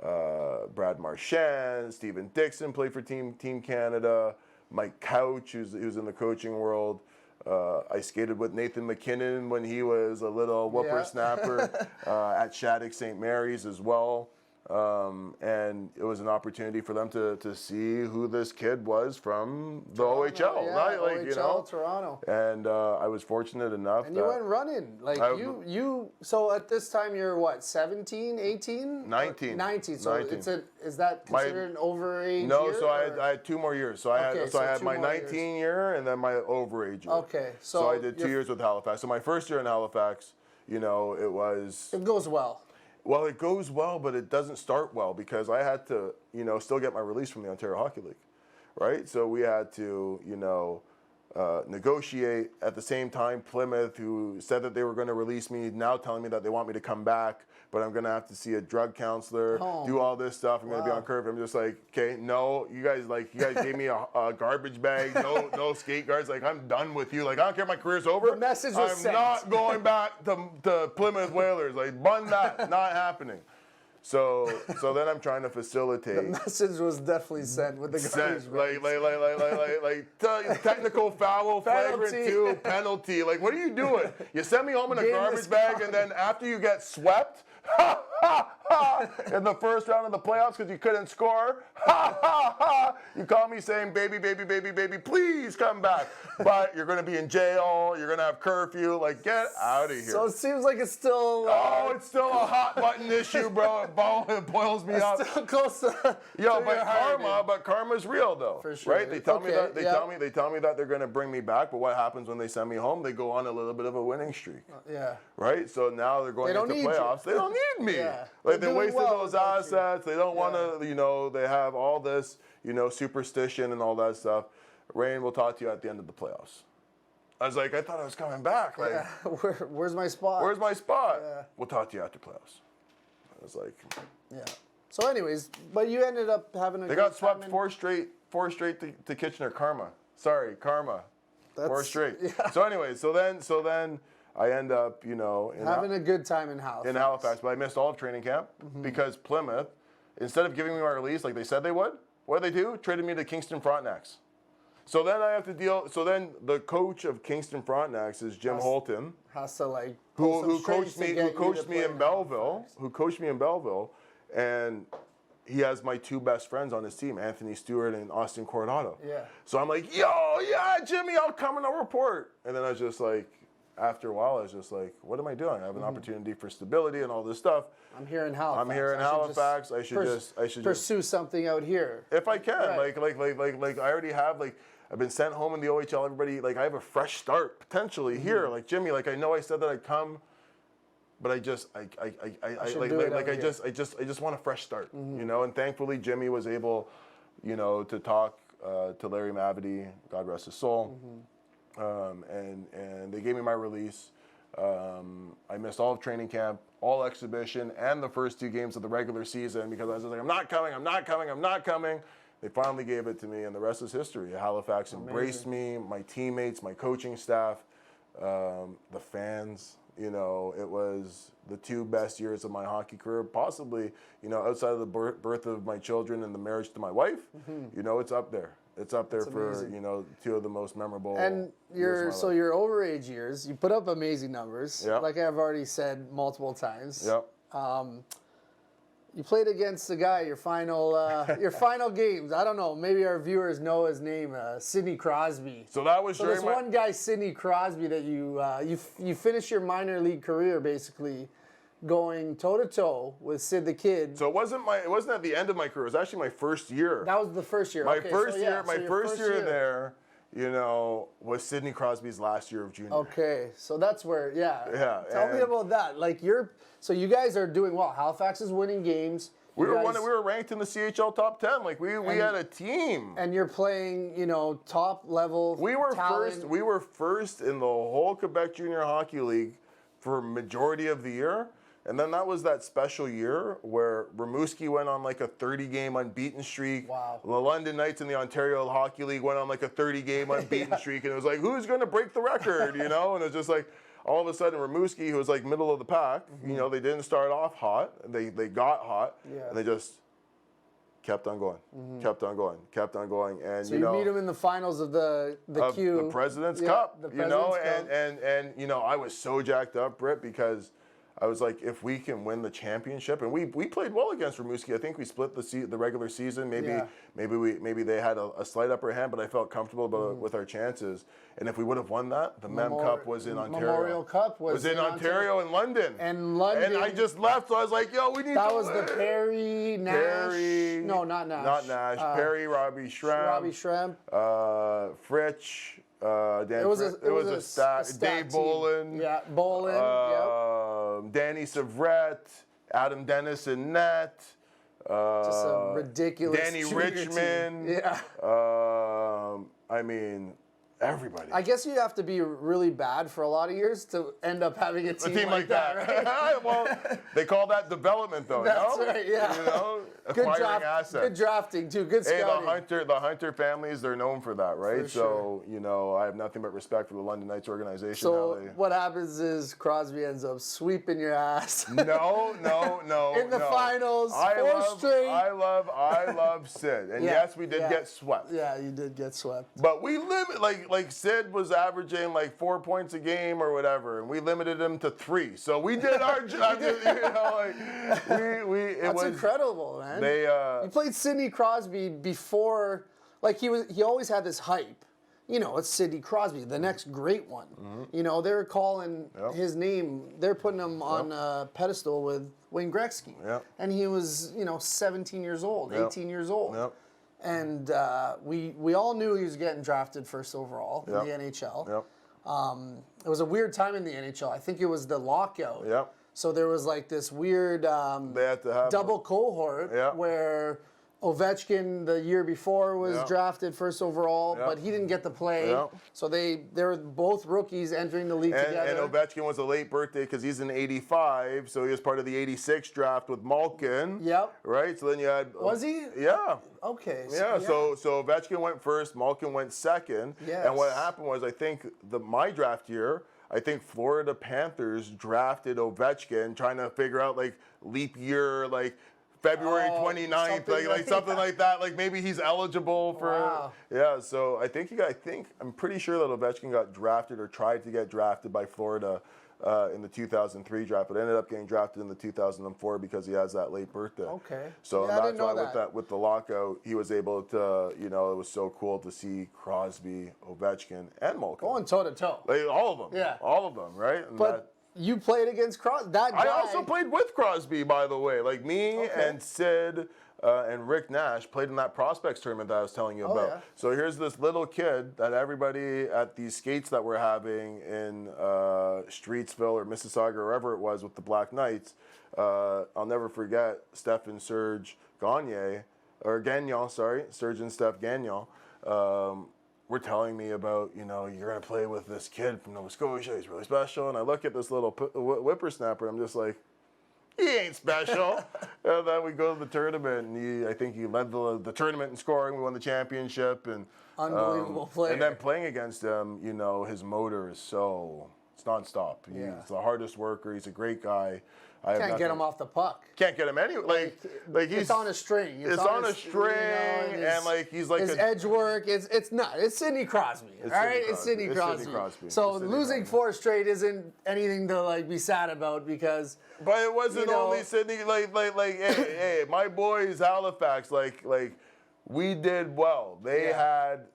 Brad Marchand, Stephen Dixon played for Team Canada, Mike Couch, who's in the coaching world. I skated with Nathan McKinnon when he was a little whippersnapper at Shattuck St. Mary's as well. And it was an opportunity for them to see who this kid was from the OHL, right? Like, OHL, you know, Toronto. And I was fortunate enough. And you went running. Like, so at this time you're what, 17, 18? 19. 19. So 19. is that considered an overage No, year? so I had 2 more years. So I had my 19 year and then my overage year. Okay. So I did 2 years with Halifax. So my first year in Halifax, you know, it goes well. Well, it goes well, but it doesn't start well because I had to, you know, still get my release from the Ontario Hockey League, right? So we had to, you know, negotiate. At the same time, Plymouth, who said that they were going to release me, now telling me that they want me to come back, but I'm going to have to see a drug counselor, do all this stuff. I'm going to be on curve. I'm just like, okay, no, you guys gave me a garbage bag, no skate guards. Like, I'm done with you. Like, I don't care if my career's over. The message was sent. I'm not going back to Plymouth Whalers. Like, bun that, not happening. So then I'm trying to facilitate. The message was definitely sent with the garbage bag. Like technical foul, flagrant 2, penalty. Like, what are you doing? You send me home in a garbage bag, and then after you get swept, Ha ha ha! In the first round of the playoffs because you couldn't score. Ha ha ha! You call me saying, baby, baby, baby, baby, please come back. But you're going to be in jail. You're going to have curfew. Like, get out of here. So it seems like it's still. Oh, it's still a hot button issue, bro. It boils me up. Still close to. Yo, to but your heart, dude. karma's real though. For sure. Right? They tell me Okay, that yeah. they tell me that they're gonna bring me back, but what happens when they send me home? They go on a little bit of a winning streak. Yeah. Right? So now they're going They don't into need you. playoffs. They don't need me. Yeah. Like They're they doing wasted well those without you. assets. They don't want to, they have all this, superstition and all that stuff. Rane, we'll talk to you at the end of the playoffs. I was like, I thought I was coming back. Like, Yeah. Where's my spot? where's my spot? Yeah. We'll talk to you after playoffs. I was like, Yeah. So, anyways, but you ended up having a. they great got swept time four straight to Kitchener. Karma. Karma. Four That's- straight. yeah. So anyway, so then I end up, in having a good time in Halifax. But I missed all of training camp because Plymouth, instead of giving me my release like they said they would, what did they do? Traded me to Kingston Frontenacs. So then I have to deal. So then the coach of Kingston Frontenacs is Jim Holton, Has to like. who coached me in Belleville, and he has my two best friends on his team, Anthony Stewart and Austin Coronado. Yeah. So I'm like, yo, yeah, Jimmy, I'll come and I'll report. And then I was just like, after a while, I was just like, what am I doing? I have an opportunity for stability and all this stuff. I'm here in Halifax. I'm here in Halifax. I should just pursue something out here. if I can, Right. like I already have, I've been sent home in the OHL. Everybody, I have a fresh start potentially here. Like Jimmy, I know I said that I'd come, but I just want a fresh start, And thankfully, Jimmy was able, to talk to Larry Mavety, God rest his soul, and they gave me my release. I missed all of training camp, all exhibition, and the first 2 games of the regular season because I was like, I'm not coming. They finally gave it to me, and the rest is history. Halifax embraced me, my teammates, my coaching staff, the fans. It was the 2 best years of my hockey career, possibly, outside of the birth of my children and the marriage to my wife. It's up there. It's up there for, amazing. 2 of the most memorable And years of my life. your overage years, you put up amazing numbers. Yep. Like I've already said multiple times. Yep. You played against the guy your final games. I don't know. Maybe our viewers know his name, Sidney Crosby. So that was So during this my... one guy, Sidney Crosby, that you finished your minor league career basically going toe to toe with Sid the Kid. So it wasn't at the end of my career. It was actually my first year. That was the first year. My Okay, first so yeah, year, so your first year there, was Sidney Crosby's last year of junior. Okay, so that's where, yeah. Yeah, Tell me and- about that. So you guys are doing well. Halifax is winning games. We You were guys- we were ranked in the CHL top 10. We had a team. And you're playing, top level. We were talent. first. We were first in the whole Quebec Junior Hockey League for majority of the year. And then that was that special year where Rimouski went on a 30-game unbeaten streak. Wow. The London Knights in the Ontario Hockey League went on a 30-game unbeaten streak. And it was like, who's going to break the record, And it was just all of a sudden Rimouski, who was middle of the pack, they didn't start off hot. They got hot. Yeah. And they just kept on going, kept on going. And, So you meet him in the finals of the Q. the President's Yeah, Cup, the President's Cup. and I was so jacked up, Britt, because I was like, if we can win the championship, and we played well against Rimouski. I think we split the regular season. Maybe they had a slight upper hand, but I felt comfortable with our chances. And if we would have won that, the Mem Cup was in Ontario. Memorial Cup was in Ontario and London. And London. And I just left, so I was like, yo, we need That to was win. the Perry, Nash. No, not Nash. Not Nash. Perry, Robbie Schramm. Robbie Schramm. Fritsch. Dan It was a stat. stat Dave team. Bolin. Yeah, Bolin. Danny Savret. Adam Dennis and net. Just a ridiculous Danny junior Richmond. team. Yeah. Everybody. I guess you have to be really bad for a lot of years to end up having a team like that, right? Well, they call that development, though. That's no? right, yeah. Acquiring Good assets. Good drafting too. Good Hey, scouting. the Hunter families, they're known for that, right? For So, I have nothing but respect for the London Knights organization. So what happens is Crosby ends up sweeping your ass. No. In the finals, straight. I love Sid. And Yeah, yes, we did yeah. get swept. Yeah, you did get swept. But we limit, like Sid was averaging like 4 points a game or whatever, and we limited him to 3. So we did our job. You know, like That's incredible, man. You played Sidney Crosby before, like he always had this hype. You know, it's Sidney Crosby, the next great one. You know, they're calling his name, they're putting him on a pedestal with Wayne Gretzky. And he was, 17 years old, 18 years old. And we all knew he was getting drafted first overall in the NHL. It was a weird time in the NHL. I think it was the lockout. So there was like this weird they had to have double cohort where Ovechkin the year before was drafted first overall, but he didn't get to play. So they were both rookies entering the league together. And Ovechkin was a late birthday because he's in '85, so he was part of the '86 draft with Malkin. Right. So then you had. Was he? Yeah. Okay. So Ovechkin went first, Malkin went second. And what happened was, I think my draft year, I think Florida Panthers drafted Ovechkin, trying to figure out like leap year, like February 29th, like something like that. Like maybe he's eligible for. So I think I'm pretty sure that Ovechkin got drafted or tried to get drafted by Florida in the 2003 draft, but ended up getting drafted in the 2004 because he has that late birthday. So that's why with the lockout, he was able to, it was so cool to see Crosby, Ovechkin, and Malkin going toe to toe. Like, all of them. All of them, right? And you played against Crosby. I also played with Crosby, by the way. Like me and Sid and Rick Nash played in that prospects tournament that I was telling you about. So here's this little kid that everybody at these skates that we're having in Streetsville or Mississauga or wherever it was with the Black Knights. I'll never forget Steph Serge Gagnon, Serge and Steph Gagnon. Were telling me about, you're going to play with this kid from Nova Scotia. He's really special. And I look at this little whippersnapper, and I'm just like, he ain't special. And then we go to the tournament, and I think he led the tournament in scoring. We won the championship. And unbelievable player. And then playing against him, his motor is it's nonstop. He's the hardest worker. He's a great guy. Can't get him off the puck. Can't get him anyway. Like he's it's on a string. It's on a string, and like he's like his edge work. It's not. It's Sidney Crosby. It's Sidney Crosby. So losing 4 straight isn't anything to like be sad about because. But it wasn't only Sidney. Like hey, my boys Halifax. Like we did well. They had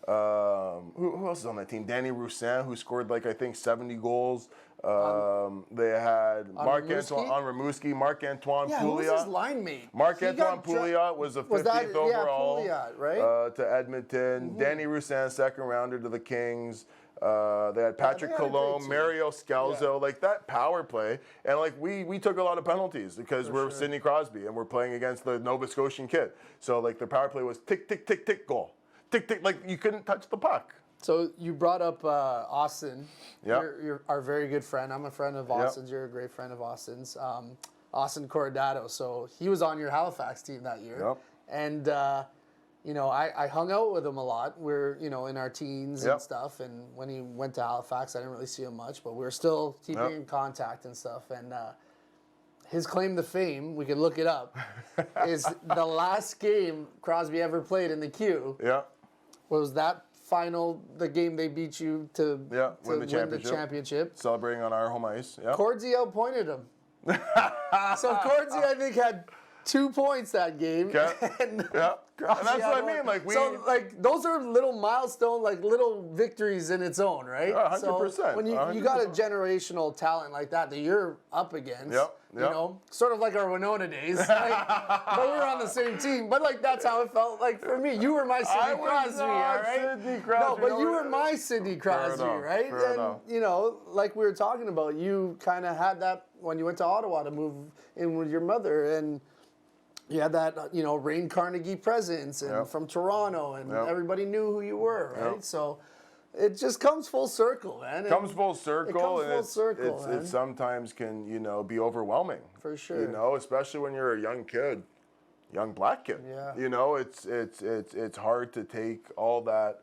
who else is on that team? Danny Roussin, who scored I think 70 goals. They had Marc-Antoine Rimouski, Marc-Antoine Pouliot. Who was his line mate? Marc-Antoine Pouliot was the 15th overall Pouliot, right? To Edmonton. Danny Roussin, second rounder to the Kings. They had Patrick Colombe, Mario Scalzo, like that power play. And we took a lot of penalties because we're Sidney Crosby and we're playing against the Nova Scotian kid. So the power play was tick, tick, tick, tick, goal. Tick, tick, you couldn't touch the puck. So you brought up Austin. You're our very good friend. I'm a friend of Austin's. You're a great friend of Austin's. Austin Corradado. So he was on your Halifax team that year. And, I hung out with him a lot. We're, in our teens and stuff. And when he went to Halifax, I didn't really see him much. But we were still keeping in contact and stuff. And his claim to fame, we could look it up, is the last game Crosby ever played in the Q. Was that the game they beat you to win the championship. Celebrating on our home ice. Cordsy outpointed him. So Cordsy, I think, had 2 points that game. And that's what I mean. Those are little milestone, little victories in its own, right? 100%. So when you got a generational talent like that you're up against, sort of like our Winona days. But we were on the same team. But that's how it felt. For me, you were my Sidney Crosby, all right? Sidney Crosby. No, but you were my Sidney Crosby, right? And like we were talking about, you kind of had that when you went to Ottawa to move in with your mother, and you had that, Rane Carnegie presence and from Toronto, and everybody knew who you were, right? So it just comes full circle, man. It comes full circle. It sometimes can, be overwhelming. For sure. Especially when you're a young black kid. It's hard to take all that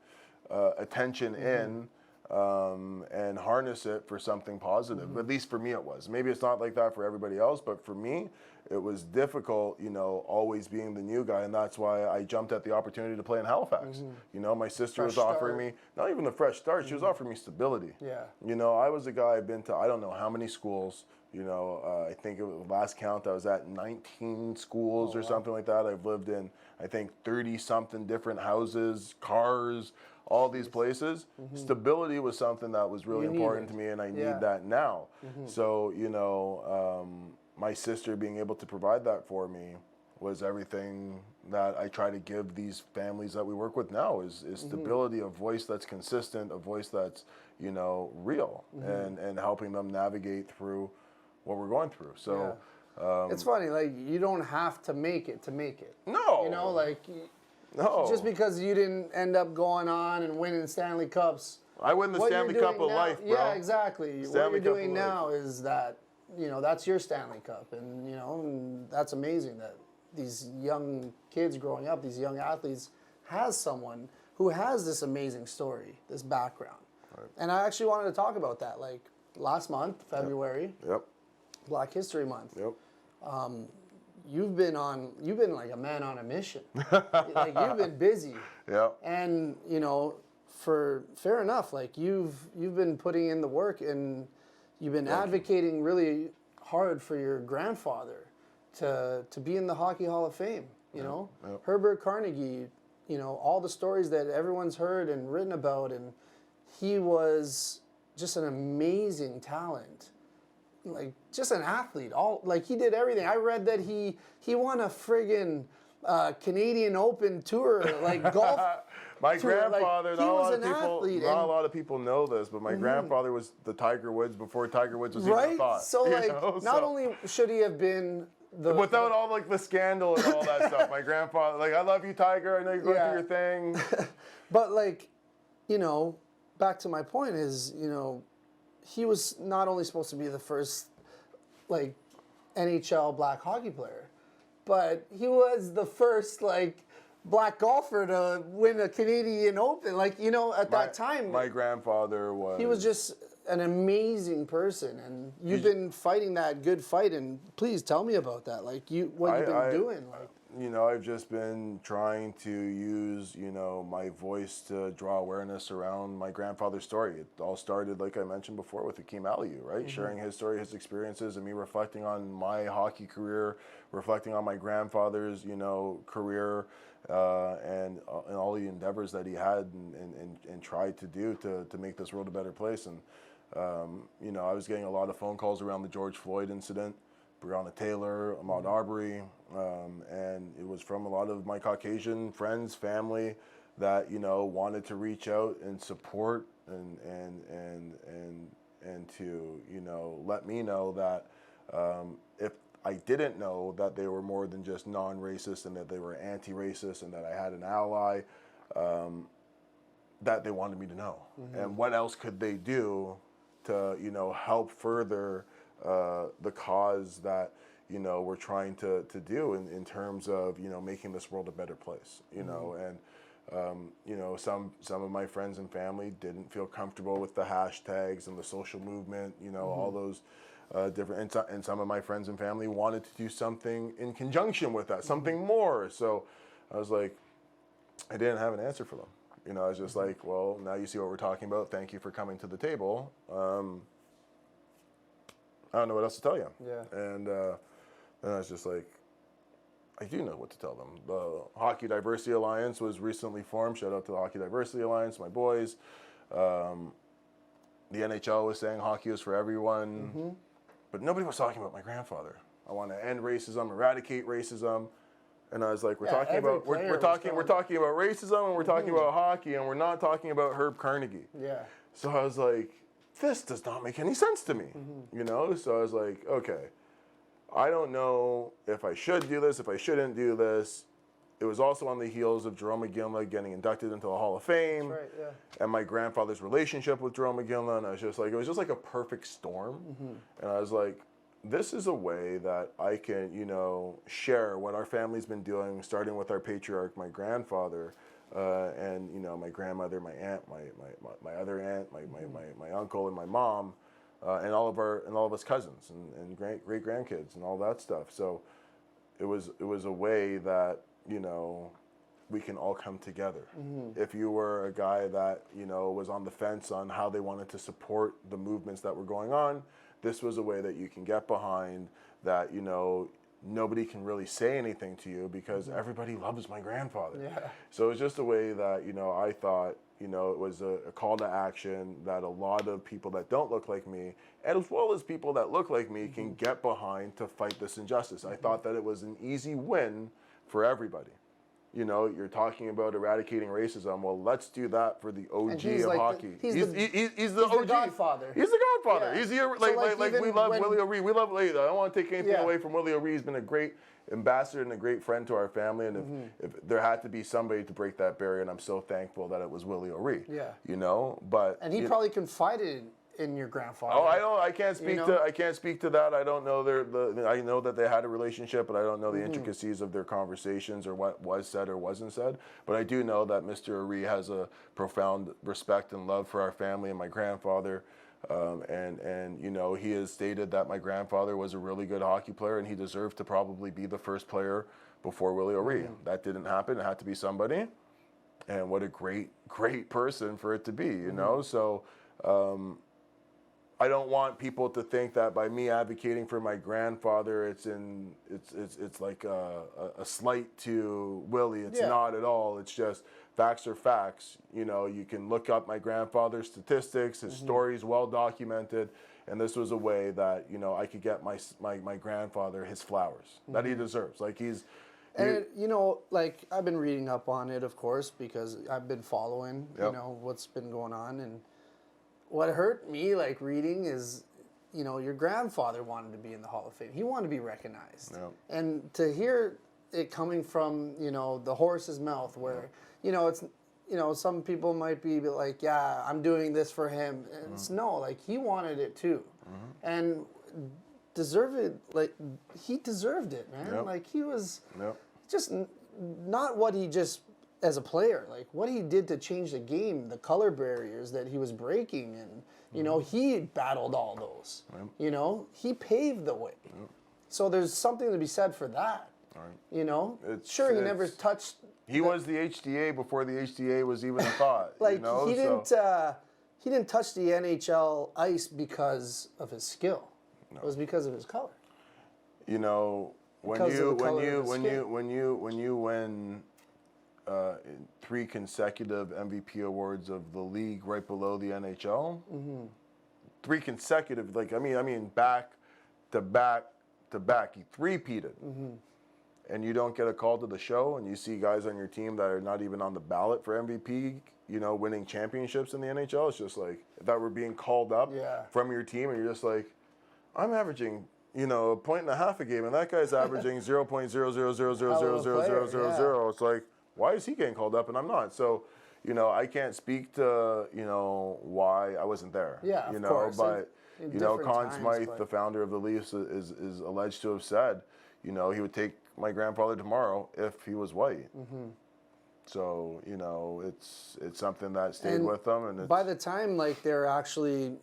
attention in. and harness it for something positive. At least for me it was. Maybe it's not like that for everybody else, but for me, it was difficult, always being the new guy, and that's why I jumped at the opportunity to play in Halifax. My sister was offering me, not even the fresh start, she was offering me stability. Yeah. I was a guy, I've been to, I don't know how many schools, I think it was last count, I was at 19 schools or something like that. I've lived in, I think, 30-something different houses, cars, all these places. Stability was something that was really important to me, and I need that now. So, my sister being able to provide that for me was everything that I try to give these families that we work with now is stability, a voice that's consistent, a voice that's, real, and helping them navigate through what we're going through. So it's funny, like, you don't have to make it. No. No. Just because you didn't end up going on and winning Stanley Cups. I win the Stanley Cup of life, bro. Yeah, exactly. Stanley what you're Cup doing of now is that, that's your Stanley Cup. And, and that's amazing that these young kids growing up, these young athletes, has someone who has this amazing story, this background. Right. And I actually wanted to talk about that. Like, last month, February, Black History Month. You've been like a man on a mission. Like, you've been busy. And, fair enough, like, you've been putting in the work, and you've been advocating really hard for your grandfather to be in the Hockey Hall of Fame, Herbert Carnegie, all the stories that everyone's heard and written about, and he was just an amazing talent. Like, just an athlete. He did everything. I read that he won a friggin' Canadian Open tour, like golf. My tour. grandfather, Like, not a lot of people know this, but my grandfather was the Tiger Woods before Tiger Woods was even a thought. So, not only should he have been without all the scandal and all that stuff, my grandfather, I love you, Tiger. I know you're going through your thing. But back to my point is, he was not only supposed to be the first, NHL black hockey player, but he was the first, black golfer to win a Canadian Open. At that time. My grandfather was... He was just an amazing person, and you've been fighting that good fight, and please tell me about that. What you've been doing. I've just been trying to use, my voice to draw awareness around my grandfather's story. It all started, like I mentioned before, with Akeem Aliu, right? Sharing his story, his experiences, and me reflecting on my hockey career, reflecting on my grandfather's, career, and all the endeavors that he had and tried to do to make this world a better place. And, I was getting a lot of phone calls around the George Floyd incident, Breonna Taylor, Ahmaud Arbery, and it was from a lot of my Caucasian friends, family that wanted to reach out and support and to let me know that if I didn't know that they were more than just non-racist and that they were anti-racist and that I had an ally, that they wanted me to know. And what else could they do to help further the cause that we're trying to do in terms of making this world a better place. And some of my friends and family didn't feel comfortable with the hashtags and the social movement. All those different, and some of my friends and family wanted to do something in conjunction with that, something more. So I was like, I didn't have an answer for them. I was just like, well, now you see what we're talking about. Thank you for coming to the table. I don't know what else to tell you. And I was just like, I do know what to tell them. The Hockey Diversity Alliance was recently formed. Shout out to the Hockey Diversity Alliance, my boys. The NHL was saying hockey is for everyone, but nobody was talking about my grandfather. I want to end racism, eradicate racism. And I was like, we're talking about racism, and we're talking about hockey, and we're not talking about Herb Carnegie. So I was like, this does not make any sense to me, So I was like, okay, I don't know if I should do this, if I shouldn't do this. It was also on the heels of Jerome McGinley getting inducted into the Hall of Fame, and my grandfather's relationship with Jerome McGinley. And I was just like, it was just like a perfect storm. And I was like, this is a way that I can, share what our family's been doing, starting with our patriarch, my grandfather, and my grandmother, my aunt, my other aunt, my uncle, and my mom, and all of us cousins and great grandkids and all that stuff. So it was a way that we can all come together. If you were a guy that was on the fence on how they wanted to support the movements that were going on, this was a way that you can get behind that. Nobody can really say anything to you because everybody loves my grandfather. Yeah. So it's just a way that I thought it was a call to action that a lot of people that don't look like me, and as well as people that look like me, can get behind to fight this injustice. I thought that it was an easy win for everybody. You're talking about eradicating racism. Well, let's do that for the OG of hockey. He's the OG. Godfather. He's the Godfather. Yeah. He's the So we love Willie O'Ree. We love. I don't want to take anything away from Willie O'Ree. He's been a great ambassador and a great friend to our family. And if there had to be somebody to break that barrier, and I'm so thankful that it was Willie O'Ree. Yeah. But and he probably confided in your grandfather. Oh, I don't. I can't speak to that. I don't know I know that they had a relationship, but I don't know the intricacies of their conversations or what was said or wasn't said. But I do know that Mr. O'Ree has a profound respect and love for our family and my grandfather. And he has stated that my grandfather was a really good hockey player and he deserved to probably be the first player before Willie O'Ree. That didn't happen. It had to be somebody. And what a great person for it to be, So I don't want people to think that by me advocating for my grandfather, it's like a slight to Willie. It's not at all. It's just facts are facts. You can look up my grandfather's statistics. His story's well documented, and this was a way that I could get my grandfather his flowers that he deserves. Like And I've been reading up on it, of course, because I've been following what's been going on. And what hurt me, reading, is, your grandfather wanted to be in the Hall of Fame. He wanted to be recognized. Yep. And to hear it coming from, the horse's mouth, where, it's, some people might be like, yeah, I'm doing this for him. And it's no, he wanted it too. And deserve it, he deserved it, man. Yep. He was just not what he just, as a player, what he did to change the game, the color barriers that he was breaking, and he battled all those. He paved the way. So there's something to be said for that. Right. He never touched. He was the HDA before the HDA was even a thought. He didn't touch the NHL ice because of his skill. No. It was because of his color. When you win 3 consecutive MVP awards of the league right below the NHL. 3 consecutive, back to back to back. He three-peated. And you don't get a call to the show, and you see guys on your team that are not even on the ballot for MVP, winning championships in the NHL. It's just that we're being called up from your team, and you're just I'm averaging a point and a half a game, and that guy's averaging 0.000000000. It's why is he getting called up and I'm not? So, I can't speak to, why I wasn't there. Yeah, of course. But, Conn Smythe, the founder of the Leafs, is alleged to have said, he would take my grandfather tomorrow if he was white. So, it's something that stayed with them. And by the time, they're actually,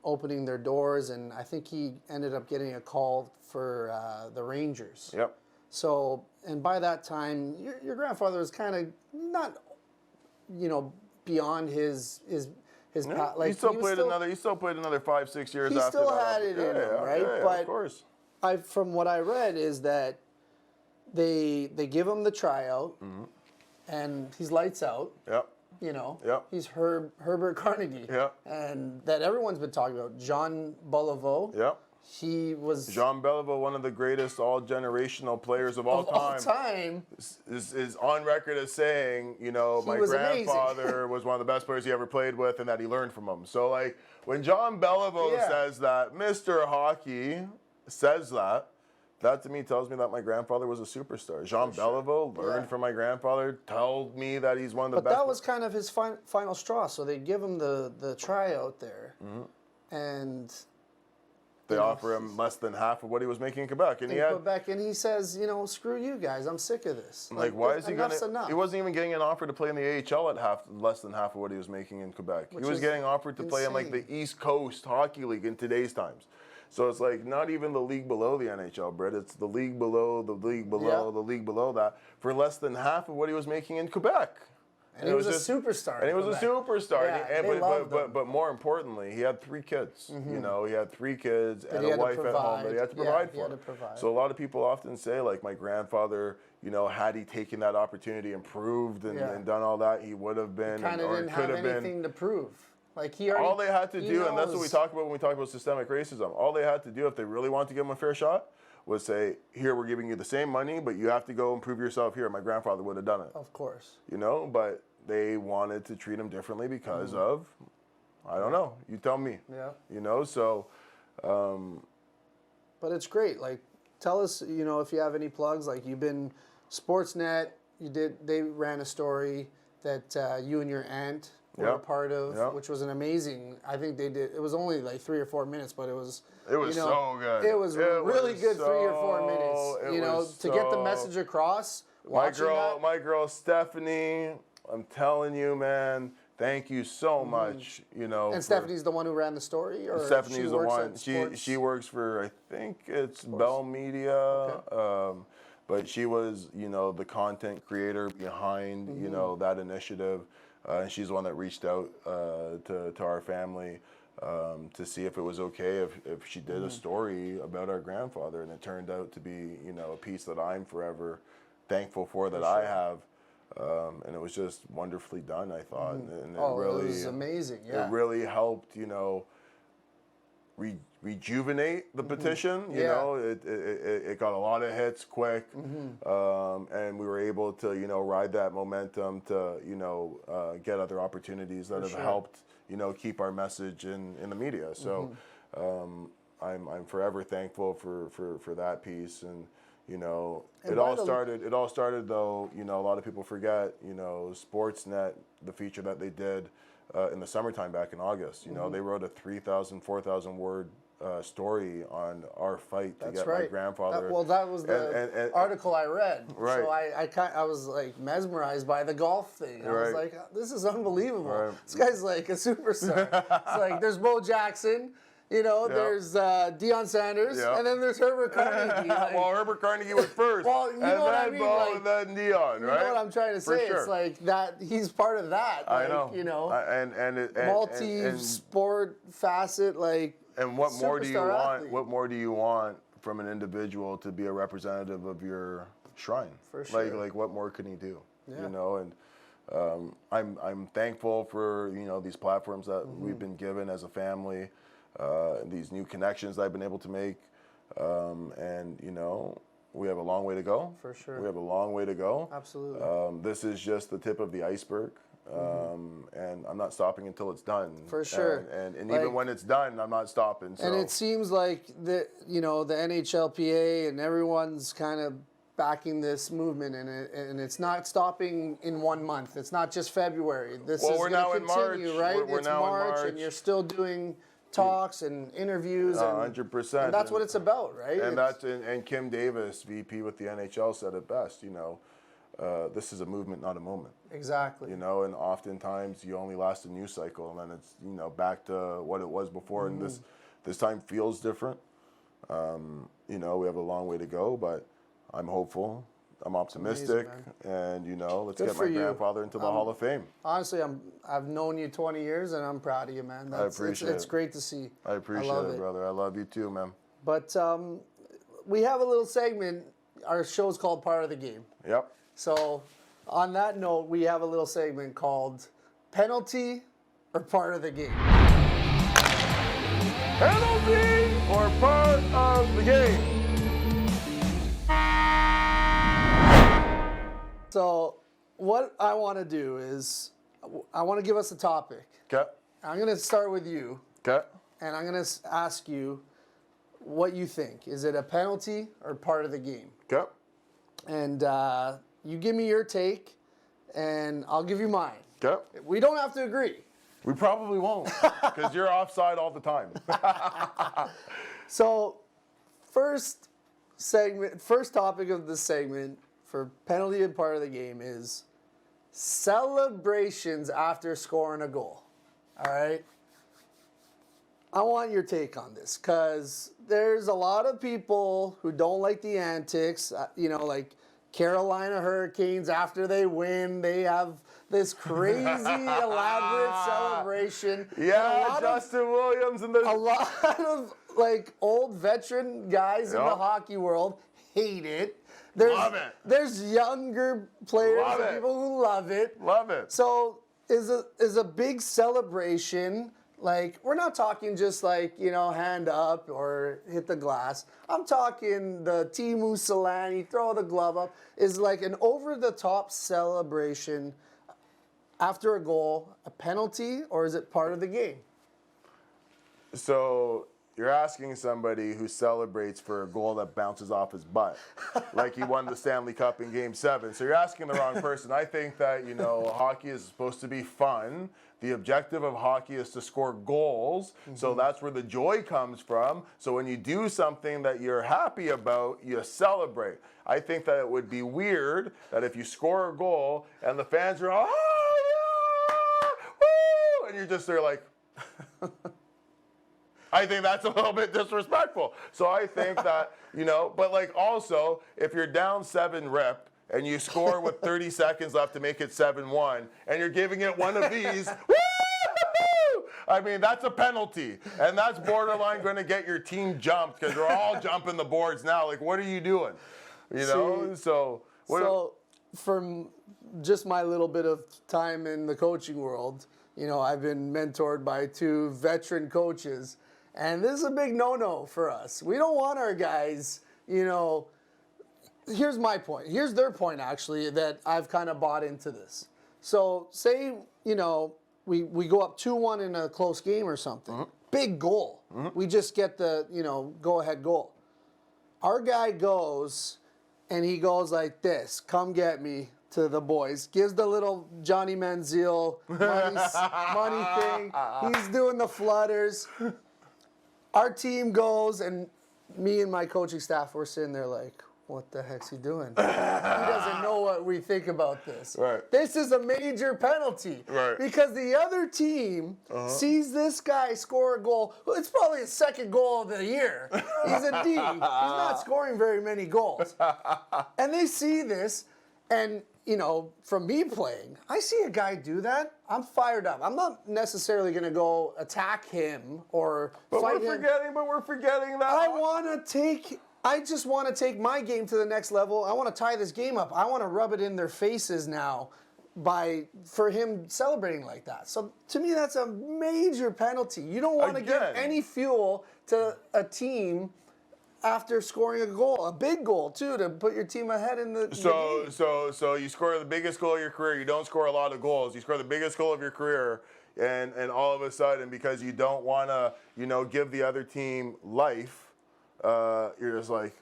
opening their doors, and I think he ended up getting a call for the Rangers. Yep. So, and by that time, your grandfather was kind of not, beyond his path. He still played another 5-6 years after that. He still had it in him, right? Yeah, but of course. From what I read is that they give him the tryout, and he's lights out. Yep. He's Herbert Carnegie. Yep. And that everyone's been talking about. Jean Beliveau. Yep. He was Jean Beliveau, one of the greatest all-generational players of all time. Is on record as saying, my grandfather was one of the best players he ever played with, and that he learned from him. So, when Jean Beliveau says that, Mr. Hockey says that to me tells me that my grandfather was a superstar. Jean Beliveau learned from my grandfather, told me that he's one of the best. But that was kind of his final straw. So they give him the tryout there, and They offer him less than half of what he was making in Quebec, and he says, screw you guys, I'm sick of this. Like why is he gonna? Enough. He wasn't even getting an offer to play in the AHL at less than half of what he was making in Quebec. He was getting offered to play in like the East Coast Hockey League in today's times. So it's like not even the league below the NHL, Britt. It's the league below, the league below, the league below that for less than half of what he was making in Quebec. And he was a superstar. And he was a superstar. Yeah, but more importantly, he had 3 kids. He had 3 kids and a wife at home that he had to provide for. So a lot of people often say, like, my grandfather, had he taken that opportunity and proved and done all that, he would have been or could have been. Anything to prove. Like he already, all they had to do, and that's what we talk about when we talk about systemic racism. All they had to do, if they really wanted to give him a fair shot, was say, here, we're giving you the same money, but you have to go and prove yourself here. My grandfather would have done it. Of course. But they wanted to treat him differently because of, I don't know. You tell me. Yeah. So. But it's great. Like, tell us, if you have any plugs. Like, you've been Sportsnet. They ran a story that you and your aunt were a part of, which was an amazing. I think they did. It was only like 3 or 4 minutes, but it was. It was so good. It was really good. 3 or 4 minutes. To get the message across. My girl Stephanie. I'm telling you, man. Thank you so much. And Stephanie's the one who ran the story, or Stephanie's the one. She works for, I think it's Bell Media. Okay. But she was, the content creator behind, that initiative. And she's the one that reached out to our family to see if it was okay if she did a story about our grandfather. And it turned out to be, a piece that I'm forever thankful for that I have. And it was just wonderfully done, I thought. And it was amazing, It really helped, rejuvenate the petition. It got a lot of hits quick. And we were able to, ride that momentum to, get other opportunities that have helped, keep our message in the media. So I'm forever thankful for that piece. And it all started though, a lot of people forget, Sportsnet, the feature that they did in the summertime back in August. They wrote a 3,000, 4,000 word story on our fight to get my grandfather. That was the article I read. Right. So I was like mesmerized by the golf thing. I was like, this is unbelievable. This guy's like a superstar. It's like there's Bo Jackson. There's Deion Sanders, and then there's Herbert Carnegie. Well, Herbert Carnegie was first. Well, you know what I mean? Bo, and then Deion, right? You know what I'm trying to say? It's like that. He's part of that. I know. Multi-sport facet, like. And what more do you want? What more do you want from an individual to be a representative of your shrine? For sure. Like what more can he do? Yeah. And I'm thankful for these platforms that we've been given as a family. These new connections that I've been able to make, and we have a long way to go. For sure, we have a long way to go. Absolutely. This is just the tip of the iceberg, and I'm not stopping until it's done. For sure, and even when it's done, I'm not stopping. So. And it seems like the NHLPA and everyone's kind of backing this movement, and it's not stopping in 1 month. It's not just February. This is going to continue, right? It's March, and you're still doing talks and interviews. 100%. And that's what it's about, right? And and Kim Davis, VP with the NHL, said it best. This is a movement, not a moment. Exactly. And oftentimes you only last a news cycle, and then it's back to what it was before. And this time feels different. We have a long way to go, but I'm hopeful. I'm optimistic, amazing, and let's Good get my grandfather into the Hall of Fame. Honestly, I've known you 20 years, and I'm proud of you, man. I appreciate it. It's great to see. I appreciate it, brother. I love you too, man. But we have a little segment. Our show's called Part of the Game. Yep. So, on that note, we have a little segment called Penalty or Part of the Game. Penalty or Part of the Game? So, what I want to do is, I want to give us a topic. Okay. I'm going to start with you. Okay. And I'm going to ask you what you think. Is it a penalty or part of the game? Okay. And you give me your take, and I'll give you mine. Okay. We don't have to agree. We probably won't, because you're offside all the time. So, first topic of the segment for penalty and part of the game is celebrations after scoring a goal. All right? I want your take on this because there's a lot of people who don't like the antics. Like Carolina Hurricanes, after they win, they have this crazy elaborate celebration. Yeah, Justin Williams and a lot of like old veteran guys in the hockey world hate it. Love it. There's younger players and people who love it. Love it. So is a big celebration. Like, we're not talking just like, hand up or hit the glass. I'm talking the Timu Solani, throw the glove up, is like an over-the-top celebration after a goal, a penalty, or is it part of the game? So you're asking somebody who celebrates for a goal that bounces off his butt, like he won the Stanley Cup in Game 7. So you're asking the wrong person. I think that, hockey is supposed to be fun. The objective of hockey is to score goals, so that's where the joy comes from. So when you do something that you're happy about, you celebrate. I think that it would be weird that if you score a goal and the fans are, oh, yeah, woo, and you're just there like, I think that's a little bit disrespectful. So I think that, but like also, if you're down 7-rip, and you score with 30 seconds left to make it 7-1, and you're giving it one of these, woo! I mean, that's a penalty, and that's borderline going to get your team jumped because they're all jumping the boards now. Like, what are you doing? So from just my little bit of time in the coaching world, I've been mentored by 2 veteran coaches, and this is a big no-no for us. We don't want our guys, Here's my point. Here's their point, actually, that I've kind of bought into this. So, say, we go up 2-1 in a close game or something. Big goal. We just get the, go-ahead goal. Our guy goes, and he goes like this, come get me, to the boys. Gives the little Johnny Manziel money thing. He's doing the flutters. Our team goes, and me and my coaching staff, we're sitting there like, what the heck's he doing? He doesn't know what we think about this. Right. This is a major penalty. Right. Because the other team sees this guy score a goal. Well, it's probably his second goal of the year. He's a D. He's not scoring very many goals. And they see this, and, from me playing, I see a guy do that, I'm fired up. I'm not necessarily going to go attack him or fight him. But we're forgetting that. I just want to take my game to the next level. I want to tie this game up. I want to rub it in their faces now for him celebrating like that. So to me, that's a major penalty. You don't want to give any fuel to a team after scoring a goal, a big goal too, to put your team ahead in the game. So you score the biggest goal of your career. You don't score a lot of goals. You score the biggest goal of your career, and all of a sudden, because you don't want to, give the other team life. You're just like,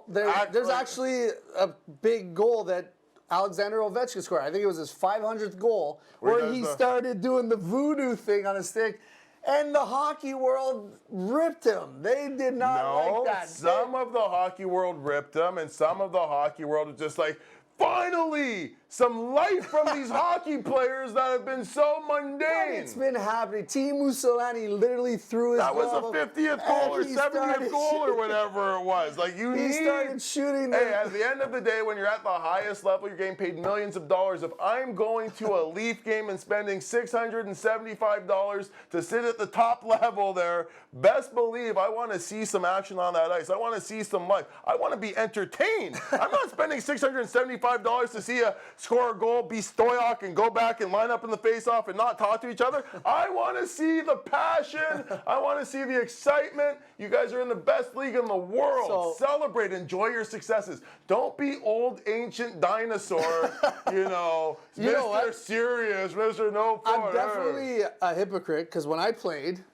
there's actually a big goal that Alexander Ovechkin scored. I think it was his 500th goal, where he started doing the voodoo thing on a stick, and the hockey world ripped him. They did not like that. Some of the hockey world ripped him, and some of the hockey world was just like, finally, some life from these hockey players that have been so mundane. But it's been happening. Timu Solani literally threw his That was a 50th goal or 70th goal or whatever it was. Like he started shooting them. Hey, at the end of the day, when you're at the highest level, you're getting paid millions of dollars. If I'm going to a Leaf game and spending $675 to sit at the top level there, best believe I want to see some action on that ice. I want to see some life. I want to be entertained. I'm not spending $675 to see a score a goal, be stoic, and go back and line up in the face-off and not talk to each other. I want to see the passion. I want to see the excitement. You guys are in the best league in the world. So, celebrate. Enjoy your successes. Don't be old, ancient dinosaur, Mr. Serious, Mr. No Fun. I'm definitely a hypocrite, because when I played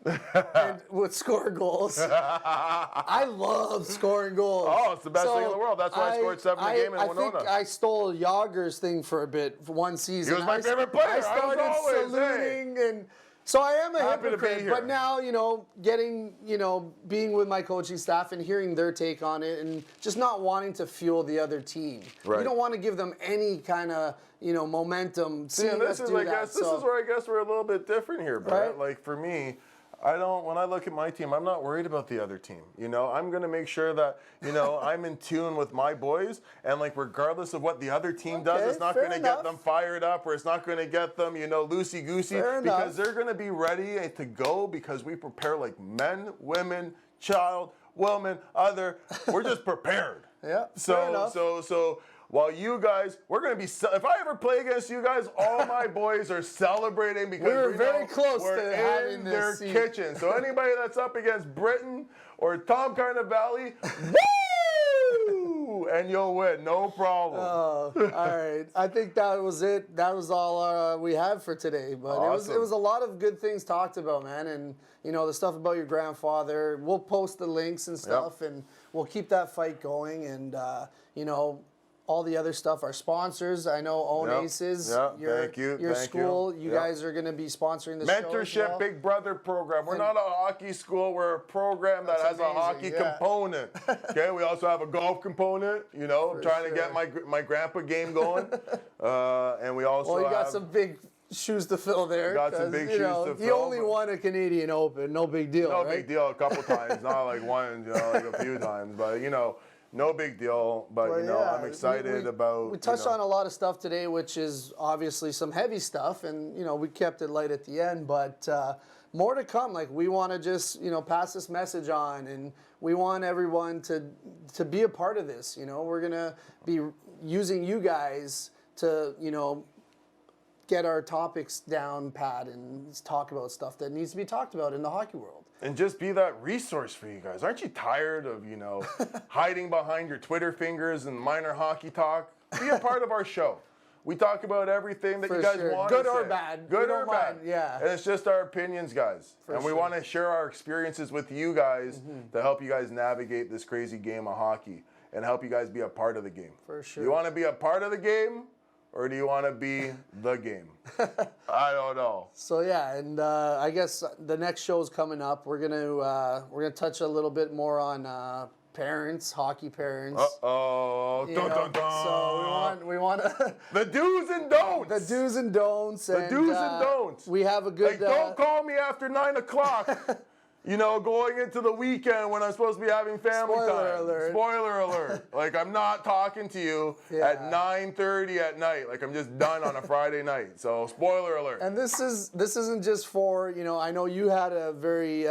and would score goals, I love scoring goals. Oh, it's the best thing in the world. That's why I scored 7 a game in Winona. I think I stole Yager's thing for a bit, for one season. He was my favorite player. I started saluting and So I am a Happy to be hypocrite, here. but now, getting, being with my coaching staff and hearing their take on it and just not wanting to fuel the other team. Right. You don't want to give them any kind of, momentum. See, and this is where I guess we're a little bit different here, Brett. Right. Like for me, when I look at my team, I'm not worried about the other team. I'm going to make sure that, I'm in tune with my boys, and like regardless of what the other team does, it's not going to get them fired up, or it's not going to get them, loosey-goosey, because they're going to be ready to go, because we prepare like men, women, child, woman, we're just prepared. Yeah, fair enough. So while you guys, we're going to be, if I ever play against you guys, all my boys are celebrating because we're very close we're to having in this their seat. kitchen. So anybody that's up against Britain or Tom Carnevale, woo! And you'll win, no problem. All right. I think that was it. That was all we had for today. But Awesome. it was a lot of good things talked about, man. And, the stuff about your grandfather, we'll post the links and stuff, and we'll keep that fight going. And, all the other stuff, our sponsors. I know Own Aces, your school. You guys are going to be sponsoring the show as Mentorship well. Big Brother program. We're not a hockey school. We're a program that has amazing, a hockey component. Okay, we also have a golf component. Trying to get my grandpa game going. And we also you got some big shoes to fill there. Got some big shoes to fill. You only won a Canadian Open. No big deal, No right? big deal. A couple times, not like once. Like a few times, but no big deal, but I'm excited about. We touched on a lot of stuff today, which is obviously some heavy stuff, and we kept it light at the end. But more to come. Like we want to just pass this message on, and we want everyone to be a part of this. We're gonna be using you guys to get our topics down pat and talk about stuff that needs to be talked about in the hockey world. And just be that resource for you guys. Aren't you tired of, hiding behind your Twitter fingers and minor hockey talk? Be a part of our show. We talk about everything that you guys want to say. Good or bad. Good or bad. Yeah. And it's just our opinions, guys. We want to share our experiences with you guys to help you guys navigate this crazy game of hockey and help you guys be a part of the game. For sure. You want to be a part of the game? Or do you want to be the game? I don't know. So yeah, and I guess the next show is coming up. We're gonna touch a little bit more on parents, hockey parents. Dun, dun, dun. So we want to the do's and don'ts. the do's and don'ts. The do's and don'ts. We have a good. Don't call me after 9 o'clock. Going into the weekend when I'm supposed to be having family Spoiler time. alert. Spoiler alert. Like, I'm not talking to you at 9:30 at night. Like, I'm just done on a Friday night. So, spoiler alert. And this isn't just for, I know you had a very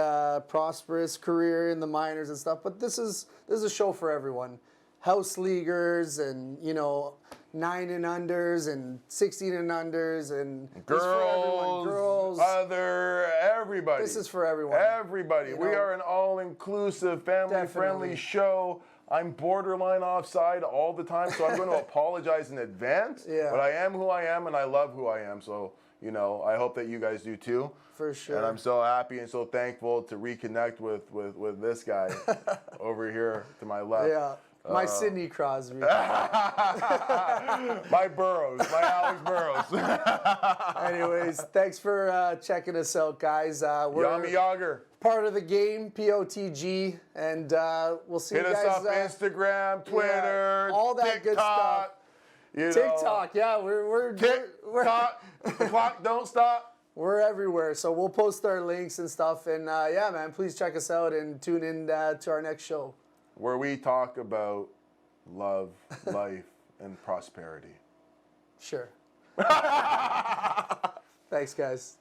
prosperous career in the minors and stuff, but this is a show for everyone. House leaguers and, 9 and unders and 16 and unders and girls, everybody. This is for everyone. Everybody. We are an all-inclusive, family-friendly show. I'm borderline offside all the time, so I'm going to apologize in advance. Yeah. But I am who I am, and I love who I am. So, I hope that you guys do too. For sure. And I'm so happy and so thankful to reconnect with this guy over here to my left. Yeah. My Sidney Crosby. My Burrows. My Alex Burrows. Anyways, thanks for checking us out, guys. We're Yami Yager. part of the game, POTG, and we'll see Hit you guys. us up Instagram, Twitter, all that TikTok, good stuff. TikTok, yeah, we're TikTok. The clock don't stop. We're everywhere, so we'll post our links and stuff. And yeah, man, please check us out and tune in to our next show, where we talk about love, life, and prosperity. Sure. Thanks, guys.